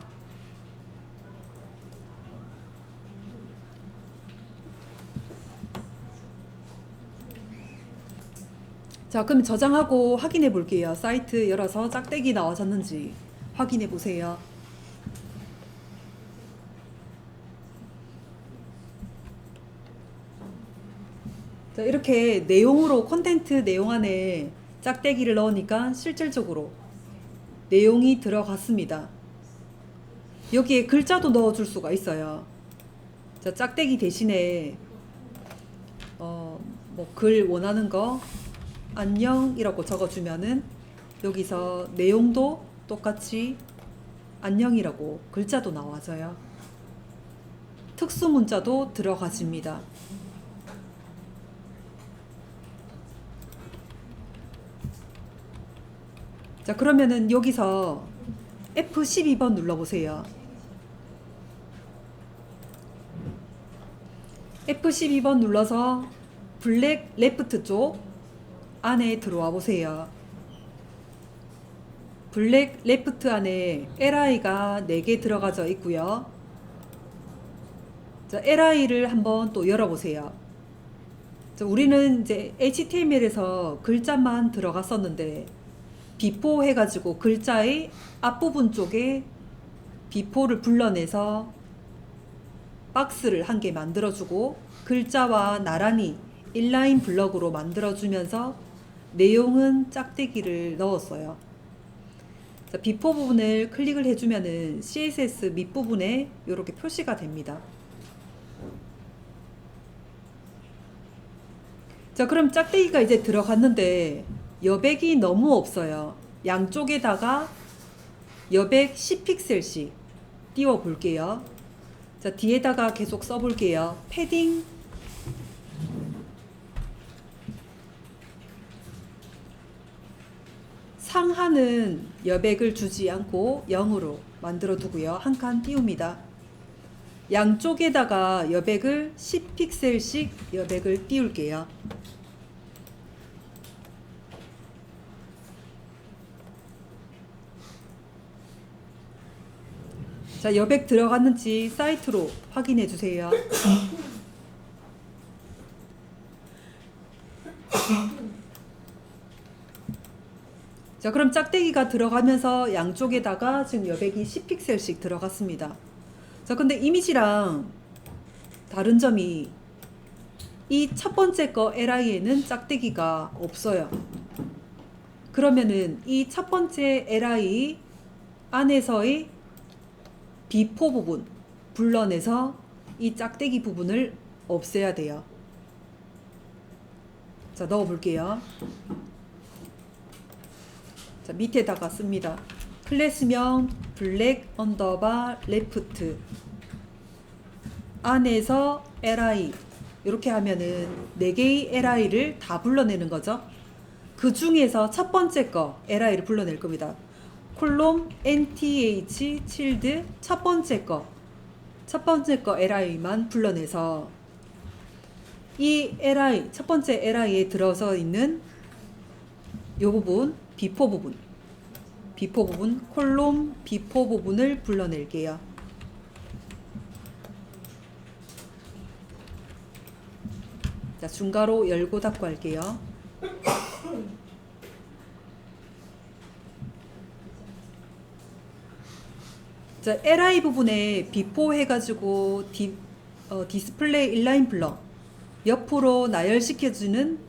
자, 그럼 저장하고 확인해 볼게요. 사이트 열어서 짝대기 나와졌는지 확인해 보세요. 자, 이렇게 내용으로 콘텐츠 내용 안에 짝대기를 넣으니까 실질적으로 내용이 들어갔습니다. 여기에 글자도 넣어줄 수가 있어요. 자, 짝대기 대신에 뭐 글 원하는 거 안녕이라고 적어주면은 여기서 내용도 똑같이 안녕이라고 글자도 나와져요. 특수 문자도 들어가집니다. 자, 그러면은 여기서 F12번 눌러보세요. F12번 눌러서 블랙 레프트 쪽 안에 들어와 보세요. 블랙 레프트 안에 LI가 4개 들어가져 있고요. 자, LI를 한번 또 열어보세요. 자, 우리는 이제 HTML에서 글자만 들어갔었는데 비포 해가지고 글자의 앞부분 쪽에 비포를 불러내서 박스를 한 개 만들어주고 글자와 나란히 인라인 블럭으로 만들어주면서 내용은 짝대기를 넣었어요. 자, 비포 부분을 클릭을 해주면은 CSS 밑부분에 이렇게 표시가 됩니다. 자, 그럼 짝대기가 이제 들어갔는데 여백이 너무 없어요. 양쪽에다가 여백 10픽셀씩 띄워 볼게요. 자, 뒤에다가 계속 써볼게요. 패딩 상하는 여백을 주지 않고 0으로 만들어 두고요. 한 칸 띄웁니다. 양쪽에다가 여백을 10픽셀씩 여백을 띄울게요. 자, 여백 들어갔는지 사이트로 확인해 주세요. 자, 그럼 짝대기가 들어가면서 양쪽에다가 지금 여백이 10픽셀씩 들어갔습니다. 자, 근데 이미지랑 다른 점이 이 첫 번째 거 LI에는 짝대기가 없어요. 그러면은 이 첫 번째 LI 안에서의 비포 부분 불러내서 이 짝대기 부분을 없애야 돼요. 자, 넣어 볼게요. 자, 밑에다가 씁니다. 클래스명 블랙 언더바 레프트 안에서 li 이렇게 하면은 4개의 li를 다 불러내는 거죠. 그 중에서 첫 번째 거 li를 불러낼 겁니다. 콜롬 nth 칠드 첫 번째 거 li만 불러내서 이 li 첫 번째 li에 들어서 있는 요 부분 비포 부분 콜롬 비포 부분을 불러낼게요. 자, 중괄호 열고 닫고 할게요. 자, li 부분에 비포 해가지고 디스플레이 인라인 블럭 옆으로 나열시켜주는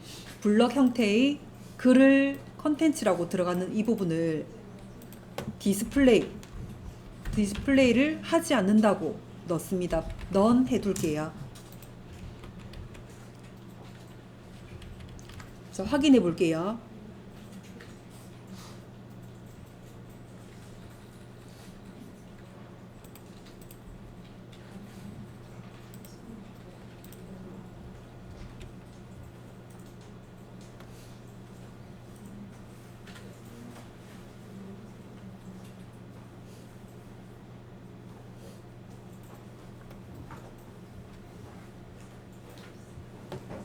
블럭 형태의 글을 컨텐츠라고 들어가는 이 부분을 디스플레이를 하지 않는다고 넣습니다. 넌 해둘게요. 자, 확인해 볼게요.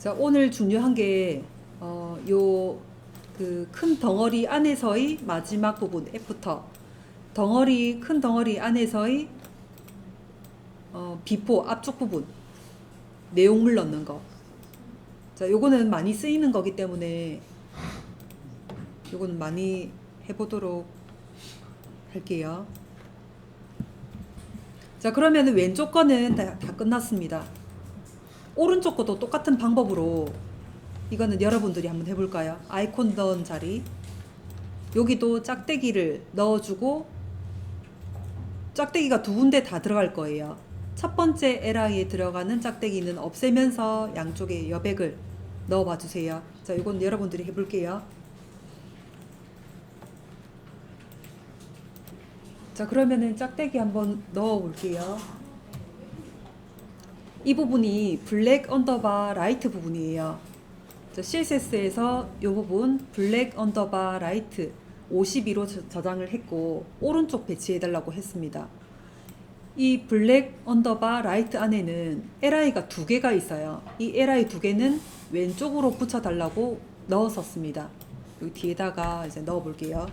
자, 오늘 중요한 게 요 그 큰 덩어리 안에서의 마지막 부분 애프터 큰 덩어리 안에서의 비포 앞쪽 부분 내용물 넣는 거. 자, 요거는 많이 쓰이는 거기 때문에 요거는 많이 해보도록 할게요. 자, 그러면 왼쪽 거는 다 끝났습니다. 오른쪽 것도 똑같은 방법으로 이거는 여러분들이 한번 해볼까요? 아이콘 넣은 자리 여기도 짝대기를 넣어주고 짝대기가 두 군데 다 들어갈 거예요. 첫 번째 LI에 들어가는 짝대기는 없애면서 양쪽에 여백을 넣어봐 주세요. 자, 이건 여러분들이 해볼게요. 자, 그러면은 짝대기 한번 넣어 볼게요. 이 부분이 블랙 언더바 라이트 부분이에요. 자, CSS에서 이 부분 블랙 언더바 라이트 52로 저장을 했고 오른쪽 배치해 달라고 했습니다. 이 블랙 언더바 라이트 안에는 LI가 두 개가 있어요. 이 LI 두 개는 왼쪽으로 붙여 달라고 넣었었습니다. 여기 뒤에다가 이제 넣어 볼게요.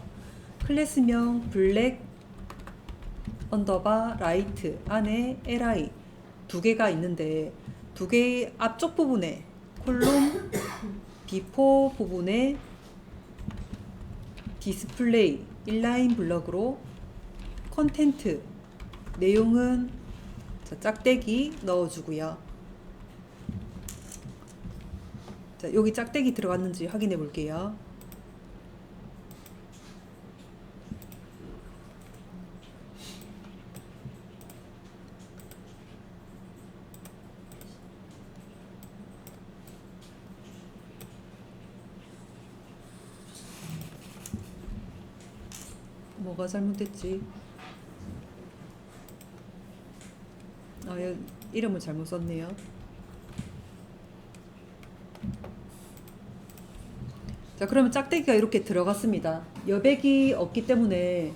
클래스명 블랙 언더바 라이트 안에 LI 두 개가 있는데 두 개의 앞쪽 부분에 콜롬 비포 부분에 디스플레이 인라인 블럭으로 컨텐트 내용은 자, 짝대기 넣어주고요. 자, 여기 짝대기 들어갔는지 확인해 볼게요. 뭐가 잘못됐지? 이름을 잘못 썼네요. 자, 그러면 짝대기가 이렇게 들어갔습니다. 여백이 없기 때문에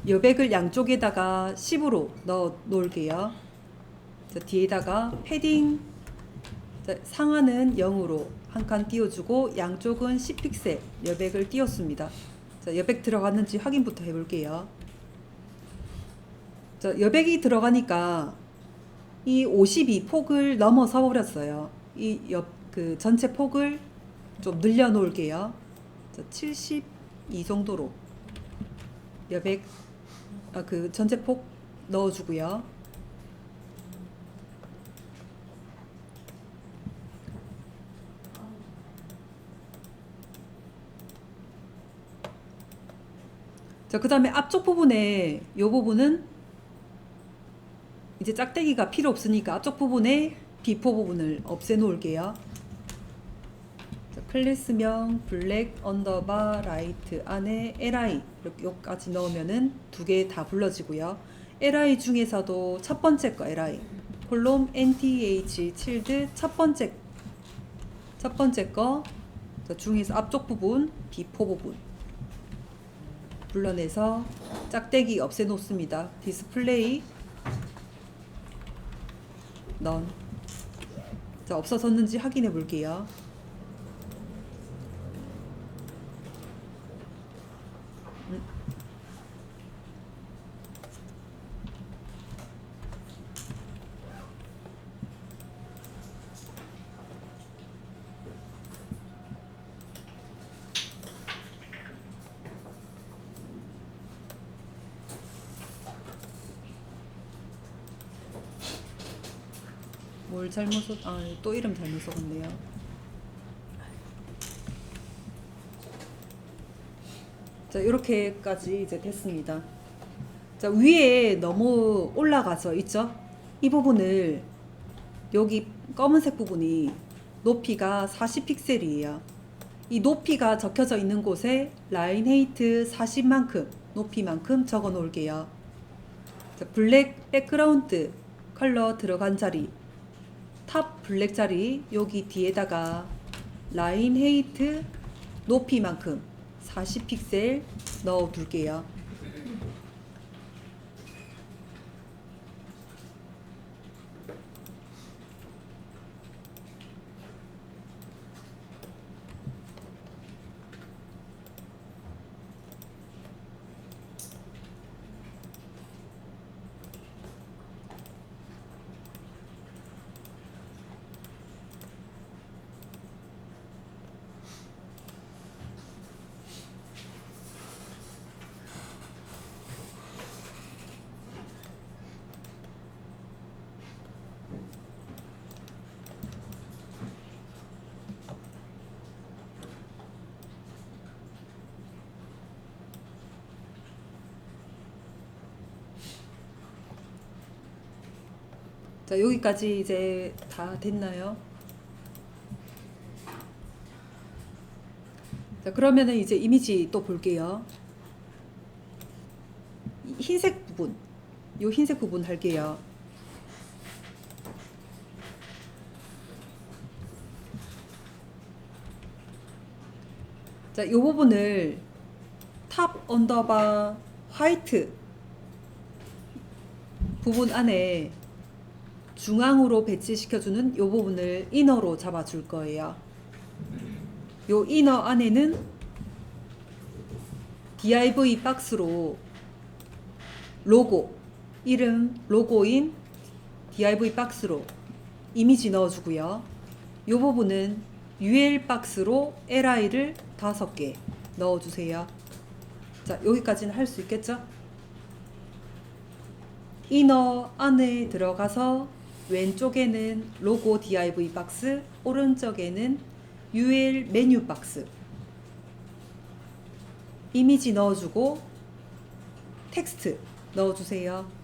여백을 양쪽에다가 10으로 넣어 놓을게요. 자, 뒤에다가 패딩 자, 상하는 0으로 한 칸 띄워주고 양쪽은 10픽셀 여백을 띄웠습니다. 자, 여백 들어갔는지 확인부터 해볼게요. 자, 여백이 들어가니까 이 52 폭을 넘어서 버렸어요. 그 전체 폭을 좀 늘려 놓을게요. 자, 72 정도로 여백 그 전체 폭 넣어주고요. 자, 그 다음에 앞쪽 부분에 이 부분은 이제 짝대기가 필요 없으니까 앞쪽 부분에 비포 부분을 없애 놓을게요. 자, 클래스명 블랙 언더바 라이트 안에 LI 이렇게 여기까지 넣으면은 두 개 다 불러지고요. LI 중에서도 첫 번째 거 LI 콜롬 NTH 칠드 첫 번째 거 자, 중에서 앞쪽 부분 비포 부분 불러내서 짝대기 없애 놓습니다. 디스플레이 넌. 자, 없어졌는지 확인해 볼게요. 뭘 잘못 써? 또 이름 잘못 써봤네요. 자, 이렇게까지 이제 됐습니다. 자, 위에 너무 올라가서 있죠? 이 부분을 여기 검은색 부분이 높이가 40픽셀이에요. 이 높이가 적혀져 있는 곳에 라인 헤이트 40만큼 높이만큼 적어 놓을게요. 자, 블랙 백그라운드 컬러 들어간 자리 탑 블랙 자리 여기 뒤에다가 라인 헤이트 높이만큼 40픽셀 넣어 둘게요. 자, 여기까지 이제 다 됐나요? 자, 그러면은 이제 이미지 또 볼게요. 이 흰색 부분, 요 흰색 부분 할게요. 자, 요 부분을 탑 언더바 화이트 부분 안에 중앙으로 배치시켜주는 요 부분을 이너로 잡아줄 거예요. 요 이너 안에는 div 박스로 로고, 이름 로고인 div 박스로 이미지 넣어주고요. 요 부분은 ul 박스로 li를 5개 넣어주세요. 자, 여기까지는 할 수 있겠죠? 이너 안에 들어가서 왼쪽에는 로고 div 박스, 오른쪽에는 ul 메뉴 박스, 이미지 넣어주고 텍스트 넣어주세요.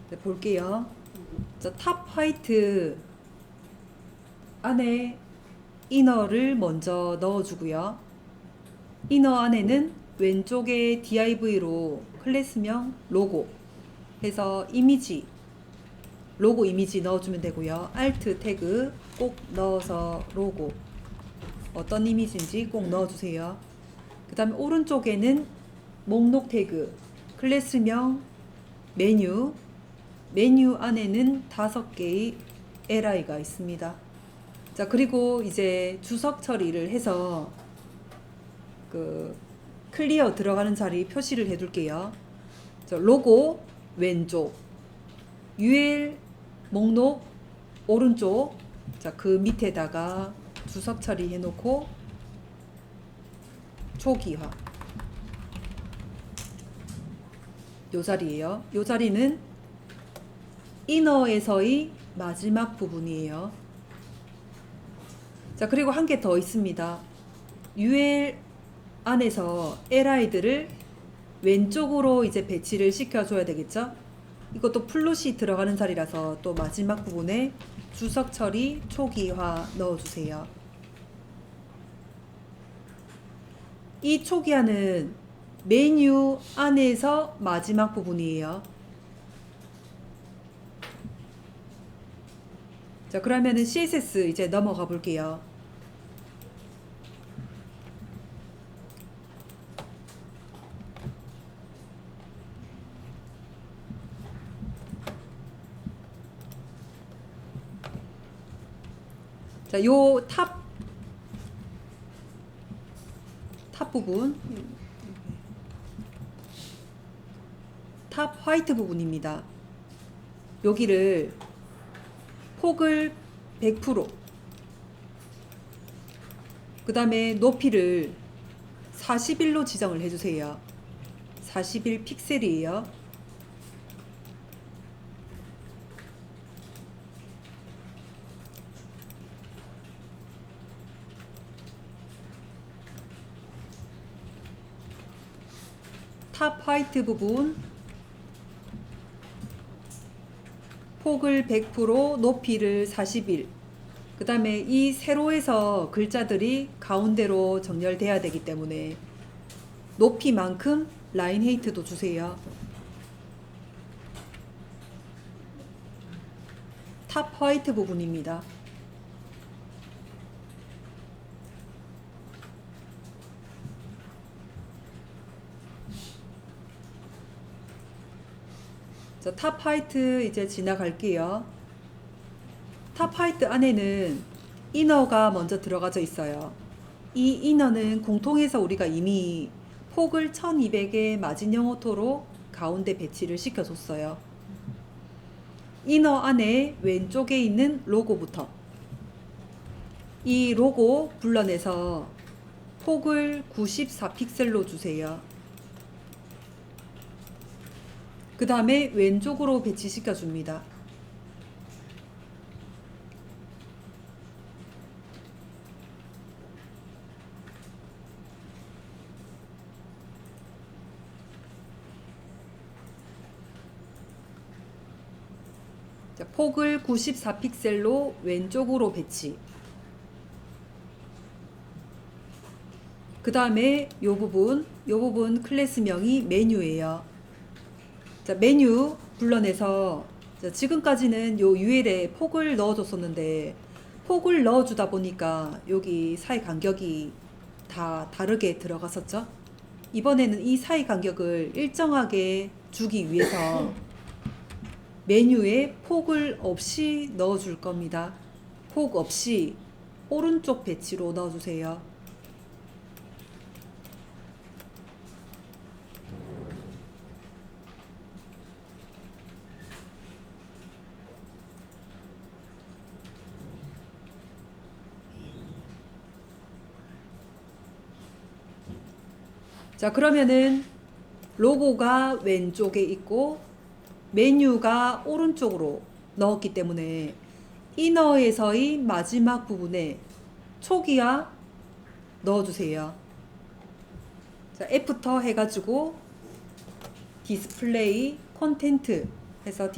네, 볼게요. 자, 탑 화이트 안에 이너를 먼저 넣어주고요. 이너 안에는 왼쪽에 div로 클래스명 로고 해서 이미지, 로고 이미지 넣어주면 되고요. alt 태그 꼭 넣어서 로고 어떤 이미지인지 꼭 넣어주세요. 그 다음에 오른쪽에는 목록 태그 클래스명 메뉴, 메뉴 안에는 5개의 li가 있습니다. 자, 그리고 이제 주석 처리를 해서 그 클리어 들어가는 자리 표시를 해둘게요. 저 로고 왼쪽, ul 목록 오른쪽, 자, 그 밑에다가 주석 처리해 놓고 초기화 요 자리예요. 요 자리는 이너에서의 마지막 부분이에요. 자, 그리고 한 개 더 있습니다. ul 안에서 li들을 왼쪽으로 이제 배치를 시켜줘야 되겠죠? 이것도 플롯이 들어가는 자리라서 또 마지막 부분에 주석 처리 초기화 넣어주세요. 이 초기화는 메뉴 안에서 마지막 부분이에요. 자, 그러면은 CSS 이제 넘어가 볼게요. 자, 요 탑 부분, 탑 화이트 부분입니다. 여기를 폭을 100%, 그 다음에 높이를 41로 지정을 해주세요. 41 픽셀이에요. 탑 화이트 부분 폭을 100%, 높이를 41. 그 다음에 이 세로에서 글자들이 가운데로 정렬돼야 되기 때문에 높이만큼 라인 헤이트도 주세요. 탑 화이트 부분입니다. 자, 탑 화이트 이제 지나갈게요. 탑 화이트 안에는 이너가 먼저 들어가져 있어요. 이 이너는 공통해서 우리가 이미 폭을 1200의 마진 영어토로 가운데 배치를 시켜줬어요. 이너 안에 왼쪽에 있는 로고부터 이 로고 불러내서 폭을 94픽셀로 주세요. 그 다음에 왼쪽으로 배치시켜 줍니다. 자, 폭을 94픽셀로 왼쪽으로 배치. 그 다음에 요 부분 클래스명이 메뉴예요. 자, 메뉴 불러내서 자, 지금까지는 요 UL에 폭을 넣어줬었는데 폭을 넣어주다 보니까 여기 사이 간격이 다 다르게 들어갔었죠. 이번에는 이 사이 간격을 일정하게 주기 위해서 메뉴에 폭을 없이 넣어줄 겁니다. 폭 없이 오른쪽 배치로 넣어주세요. 자, 그러면은 로고가 왼쪽에 있고 메뉴가 오른쪽으로 넣었기 때문에 이너에서의 마지막 부분에 초기화 넣어주세요. 자, 애프터 해가지고 디스플레이 콘텐트 해서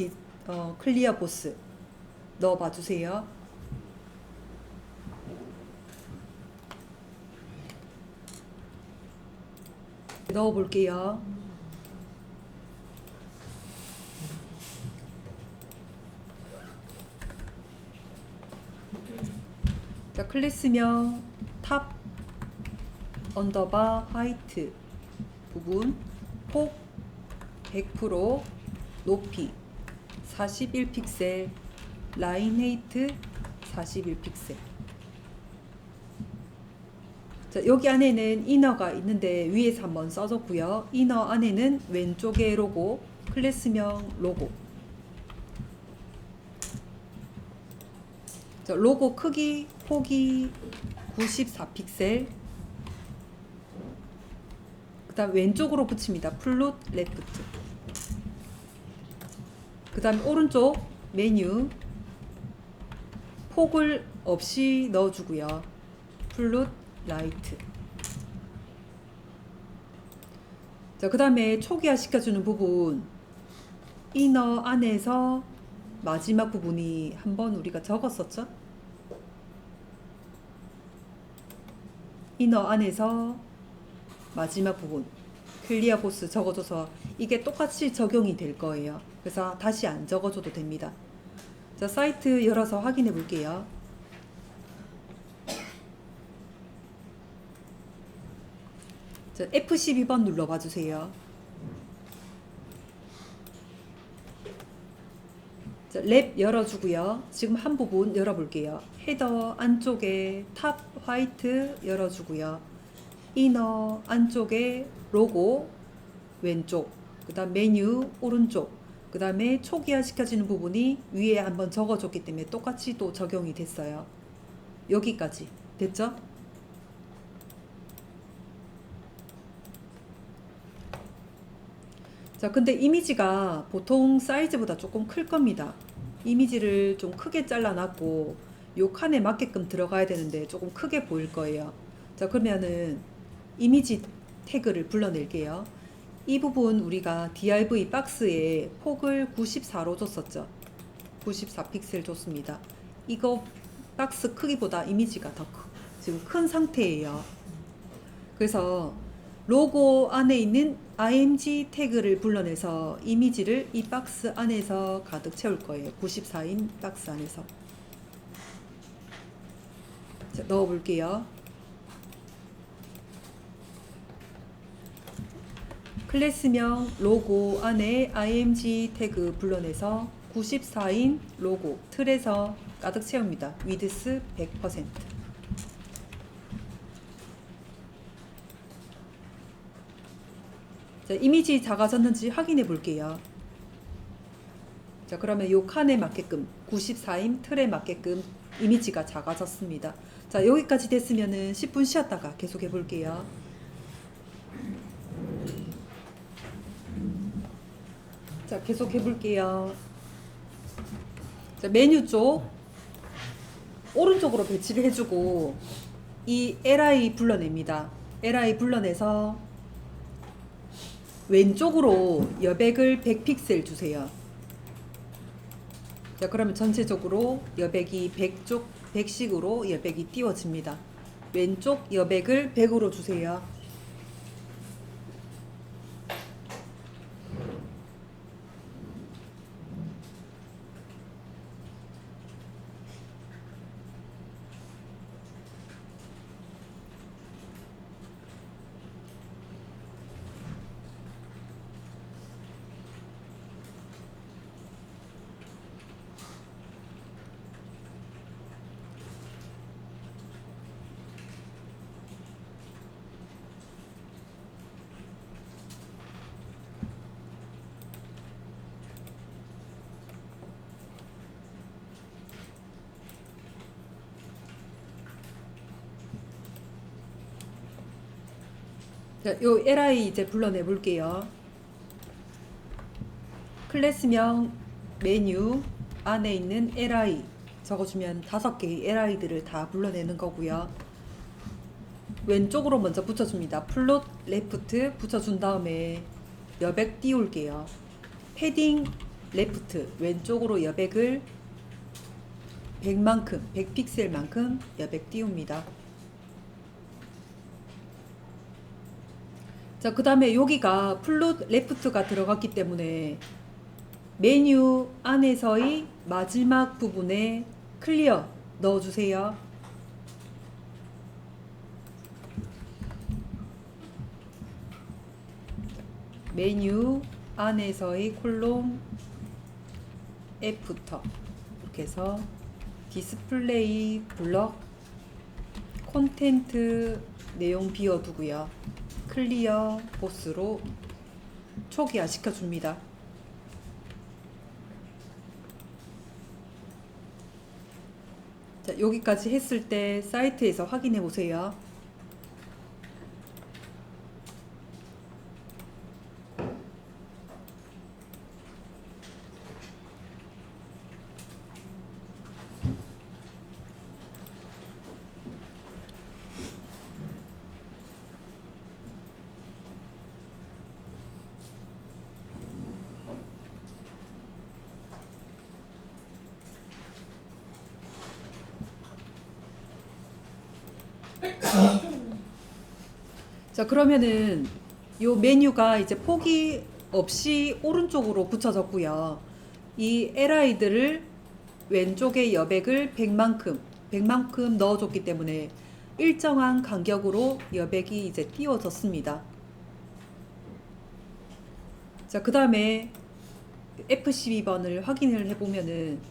클리어 보스 넣어봐 주세요. 넣어 볼게요. 자, 클래스명 탑 언더바 화이트 부분 폭 100% 높이 41픽셀 라인 헤이트 41픽셀. 자, 여기 안에는 이너가 있는데 위에서 한번 써줬고요. 이너 안에는 왼쪽에 로고, 클래스명 로고. 자, 로고 크기 폭이 94픽셀. 그 다음 왼쪽으로 붙입니다. 플룻 레프트. 그 다음 오른쪽 메뉴 폭을 없이 넣어주고요. 플룻 라이트. 자, 그 다음에 초기화 시켜주는 부분 이너 안에서 마지막 부분이 한번 우리가 적었었죠? 이너 안에서 마지막 부분 클리어 보스 적어줘서 이게 똑같이 적용이 될 거예요. 그래서 다시 안 적어줘도 됩니다. 자, 사이트 열어서 확인해 볼게요. 자, F12번 눌러봐 주세요. 자, 랩 열어주고요. 지금 한 부분 열어볼게요. 헤더 안쪽에 탑 화이트 열어주고요. 이너 안쪽에 로고 왼쪽, 그 다음 메뉴 오른쪽, 그 다음에 초기화 시켜지는 부분이 위에 한번 적어줬기 때문에 똑같이 또 적용이 됐어요. 여기까지 됐죠? 자, 근데 이미지가 보통 사이즈보다 조금 클 겁니다. 이미지를 좀 크게 잘라놨고 요 칸에 맞게끔 들어가야 되는데 조금 크게 보일 거예요. 자, 그러면은 이미지 태그를 불러낼게요. 이 부분 우리가 div 박스에 폭을 94로 줬었죠. 94픽셀 줬습니다. 이거 박스 크기보다 이미지가 더 지금 큰 상태예요. 그래서 로고 안에 있는 img 태그를 불러내서 이미지를 이 박스 안에서 가득 채울 거예요. 94인 박스 안에서. 자, 넣어 볼게요. 클래스명 로고 안에 img 태그 불러내서 94인 로고 틀에서 가득 채웁니다. 위드스 100%. 자, 이미지 작아졌는지 확인해 볼게요. 자, 그러면 요 칸에 맞게끔 94인 틀에 맞게끔 이미지가 작아졌습니다. 자, 여기까지 됐으면은 10분 쉬었다가 계속 해 볼게요. 자, 계속 해 볼게요. 자, 메뉴 쪽 오른쪽으로 배치를 해주고 이 li 불러냅니다. li 불러내서 왼쪽으로 여백을 100픽셀 주세요. 자, 그러면 전체적으로 여백이 100식으로 여백이 띄워집니다. 왼쪽 여백을 100으로 주세요. 자, 요 li 이제 불러내 볼게요. 클래스명 메뉴 안에 있는 li 적어주면 5개의 li들을 다 불러내는 거고요. 왼쪽으로 먼저 붙여줍니다. 플롯 레프트 붙여준 다음에 여백 띄울게요. 패딩 레프트 왼쪽으로 여백을 100만큼 100픽셀만큼 여백 띄웁니다. 자, 그 다음에 여기가 플롯 레프트가 들어갔기 때문에 메뉴 안에서의 마지막 부분에 클리어 넣어주세요. 메뉴 안에서의 콜롬 애프터 이렇게 해서 디스플레이 블럭 콘텐트 내용 비워두고요. 클리어 보스로 초기화 시켜줍니다. 자, 여기까지 했을 때 사이트에서 확인해 보세요. 자, 그러면은 요 메뉴가 이제 폭이 없이 오른쪽으로 붙여졌고요. 이 li들을 왼쪽에 여백을 100만큼 넣어줬기 때문에 일정한 간격으로 여백이 이제 띄워졌습니다. 자, 그 다음에 F12번을 확인을 해보면은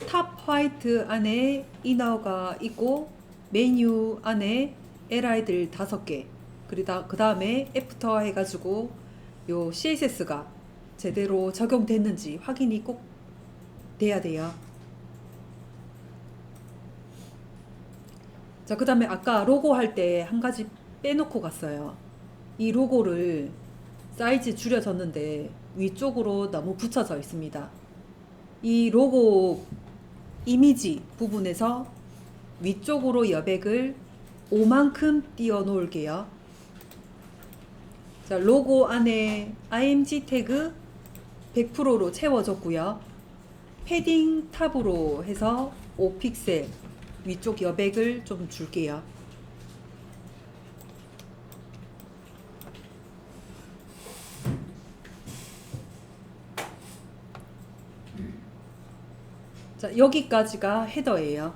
탑 화이트 안에 이너가 있고 메뉴 안에 li들 5개 그 다음에 애프터 해가지고 요 CSS가 제대로 적용됐는지 확인이 꼭 돼야 돼요. 자, 그 다음에 아까 로고 할 때 한 가지 빼놓고 갔어요. 이 로고를 사이즈 줄여졌는데 위쪽으로 너무 붙여져 있습니다. 이 로고 이미지 부분에서 위쪽으로 여백을 5만큼 띄워 놓을게요. 자, 로고 안에 img 태그 100%로 채워졌고요. 패딩 탑으로 해서 5픽셀 위쪽 여백을 좀 줄게요. 자, 여기까지가 헤더예요.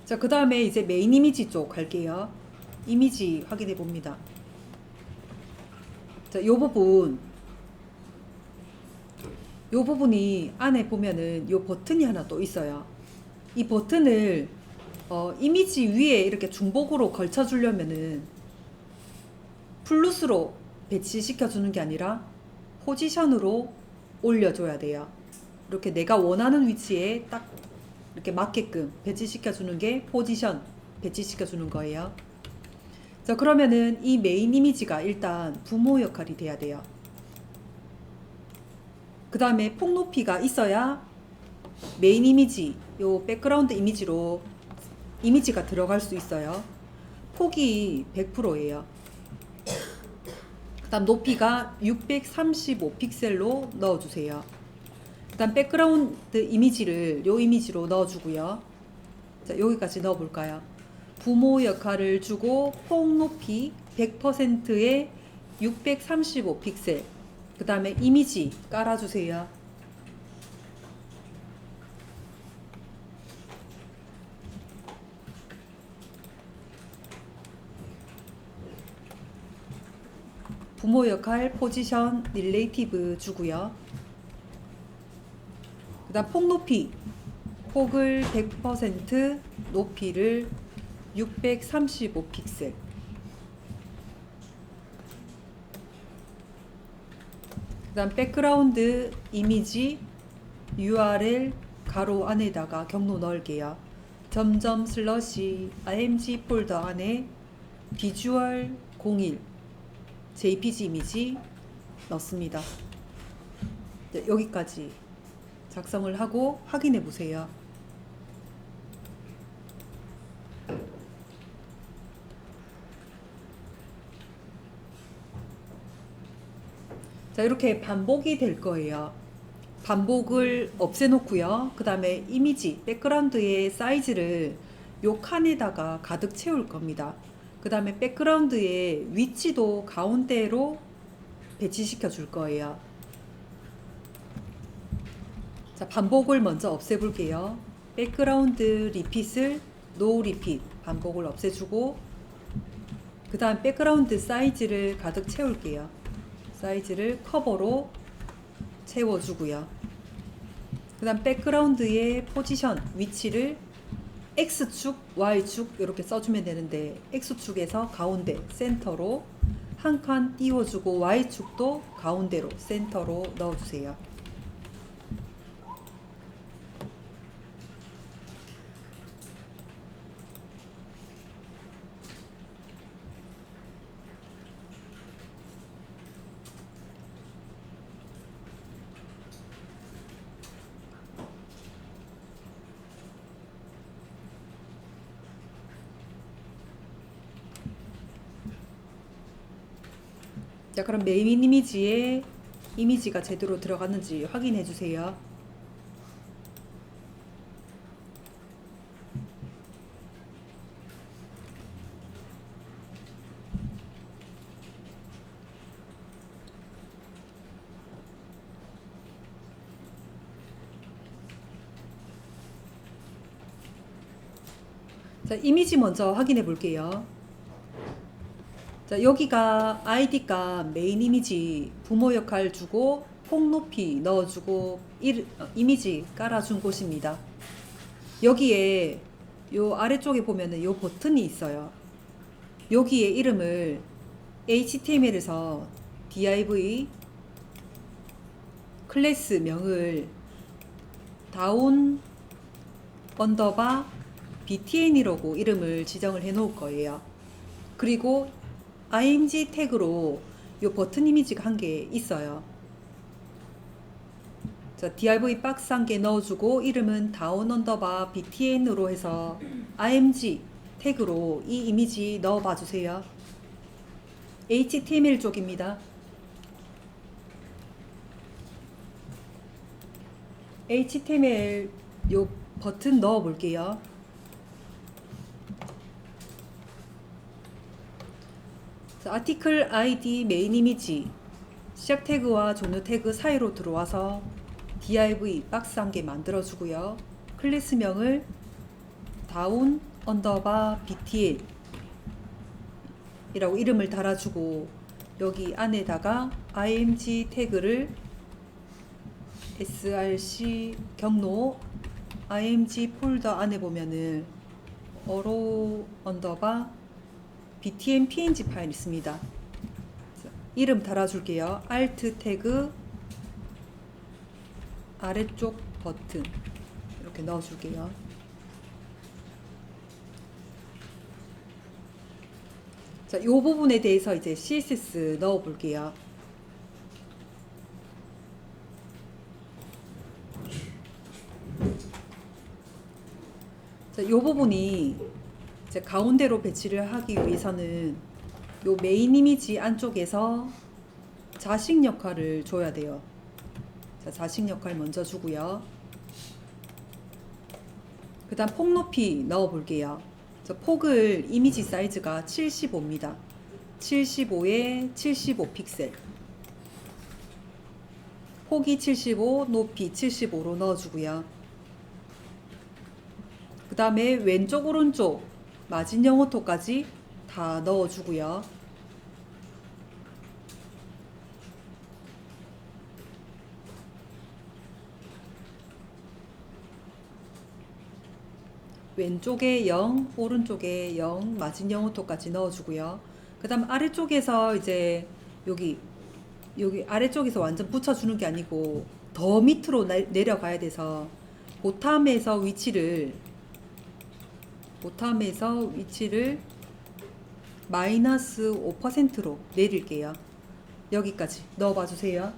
자, 그 다음에 이제 메인 이미지 쪽 갈게요. 이미지 확인해 봅니다. 자, 요 부분이 안에 보면은 요 버튼이 하나 또 있어요. 이 버튼을 이미지 위에 이렇게 중복으로 걸쳐 주려면은 플루스로 배치시켜 주는 게 아니라 포지션으로 올려줘야 돼요. 이렇게 내가 원하는 위치에 딱 이렇게 맞게끔 배치시켜 주는 게 포지션 배치시켜 주는 거예요. 자, 그러면은 이 메인 이미지가 일단 부모 역할이 돼야 돼요. 그 다음에 폭 높이가 있어야 메인 이미지, 요 백그라운드 이미지로 이미지가 들어갈 수 있어요. 폭이 100%예요. 그 다음 높이가 635픽셀로 넣어주세요. 그 다음 백그라운드 이미지를 요 이미지로 넣어주고요. 자, 여기까지 넣어볼까요? 부모 역할을 주고 폭 높이 100%에 635픽셀. 그 다음에 이미지 깔아주세요. 부모 역할 포지션 릴레이티브 주고요. 그 다음 폭 높이, 폭을 100%, 높이를 635픽셀. 그 다음 백그라운드 이미지 URL 가로 안에다가 경로 넣을게요. 점점 슬러시 img 폴더 안에 비주얼 01 JPG 이미지 넣습니다. 네, 여기까지 작성을 하고 확인해 보세요. 자, 이렇게 반복이 될 거예요. 반복을 없애놓고요. 그 다음에 이미지, 백그라운드의 사이즈를 요 칸에다가 가득 채울 겁니다. 그 다음에 백그라운드의 위치도 가운데로 배치시켜 줄 거예요. 자, 반복을 먼저 없애볼게요. 백그라운드 리핏을 노 리핏 반복을 없애주고, 그 다음 백그라운드 사이즈를 가득 채울게요. 사이즈를 커버로 채워주고요. 그 다음 백그라운드의 포지션, 위치를 X축, Y축 이렇게 써주면 되는데 X축에서 가운데 센터로 한 칸 띄워주고 Y축도 가운데로 센터로 넣어주세요. 자, 그럼 메인 이미지에 이미지가 제대로 들어갔는지 확인해 주세요. 자, 이미지 먼저 확인해 볼게요. 자, 여기가 아이디가 메인 이미지 부모 역할 주고 폭 높이 넣어주고 이미지 깔아준 곳입니다. 여기에 요 아래쪽에 보면은 요 버튼이 있어요. 여기에 이름을 HTML에서 div 클래스 명을 다운 언더바 btn이라고 이름을 지정을 해 놓을 거예요. 그리고 img 태그로 요 버튼 이미지가 한 개 있어요. 자, div 박스 한 개 넣어주고 이름은 다운 언더바 btn으로 해서 img 태그로 이 이미지 넣어봐 주세요. html 쪽입니다. html 요 버튼 넣어 볼게요. 아티클 ID 메인 이미지 시작 태그와 종료 태그 사이로 들어와서 div 박스 한 개 만들어 주고요. 클래스명을 다운 언더바 btl 이라고 이름을 달아주고 여기 안에다가 img 태그를 src 경로 img 폴더 안에 보면은 어로 언더바 btm png 파일 있습니다. 이름 달아줄게요. alt 태그 아래쪽 버튼 이렇게 넣어줄게요. 자, 이 부분에 대해서 이제 CSS 넣어 볼게요. 자, 이 부분이 이제 가운데로 배치를 하기 위해서는 요 메인 이미지 안쪽에서 자식 역할을 줘야 돼요. 자, 자식 역할 먼저 주고요. 그 다음 폭 높이 넣어 볼게요. 폭을 이미지 사이즈가 75입니다. 75에 75 픽셀. 폭이 75, 높이 75로 넣어주고요. 그 다음에 왼쪽 오른쪽 마진 영어토까지 다 넣어주고요. 왼쪽에 0, 오른쪽에 0, 마진 영어토까지 넣어주고요. 그 다음 아래쪽에서 이제 여기 아래쪽에서 완전 붙여주는 게 아니고 더 밑으로 내려가야 돼서 보탐에서 위치를 마이너스 5%로 내릴게요. 여기까지 넣어봐 주세요.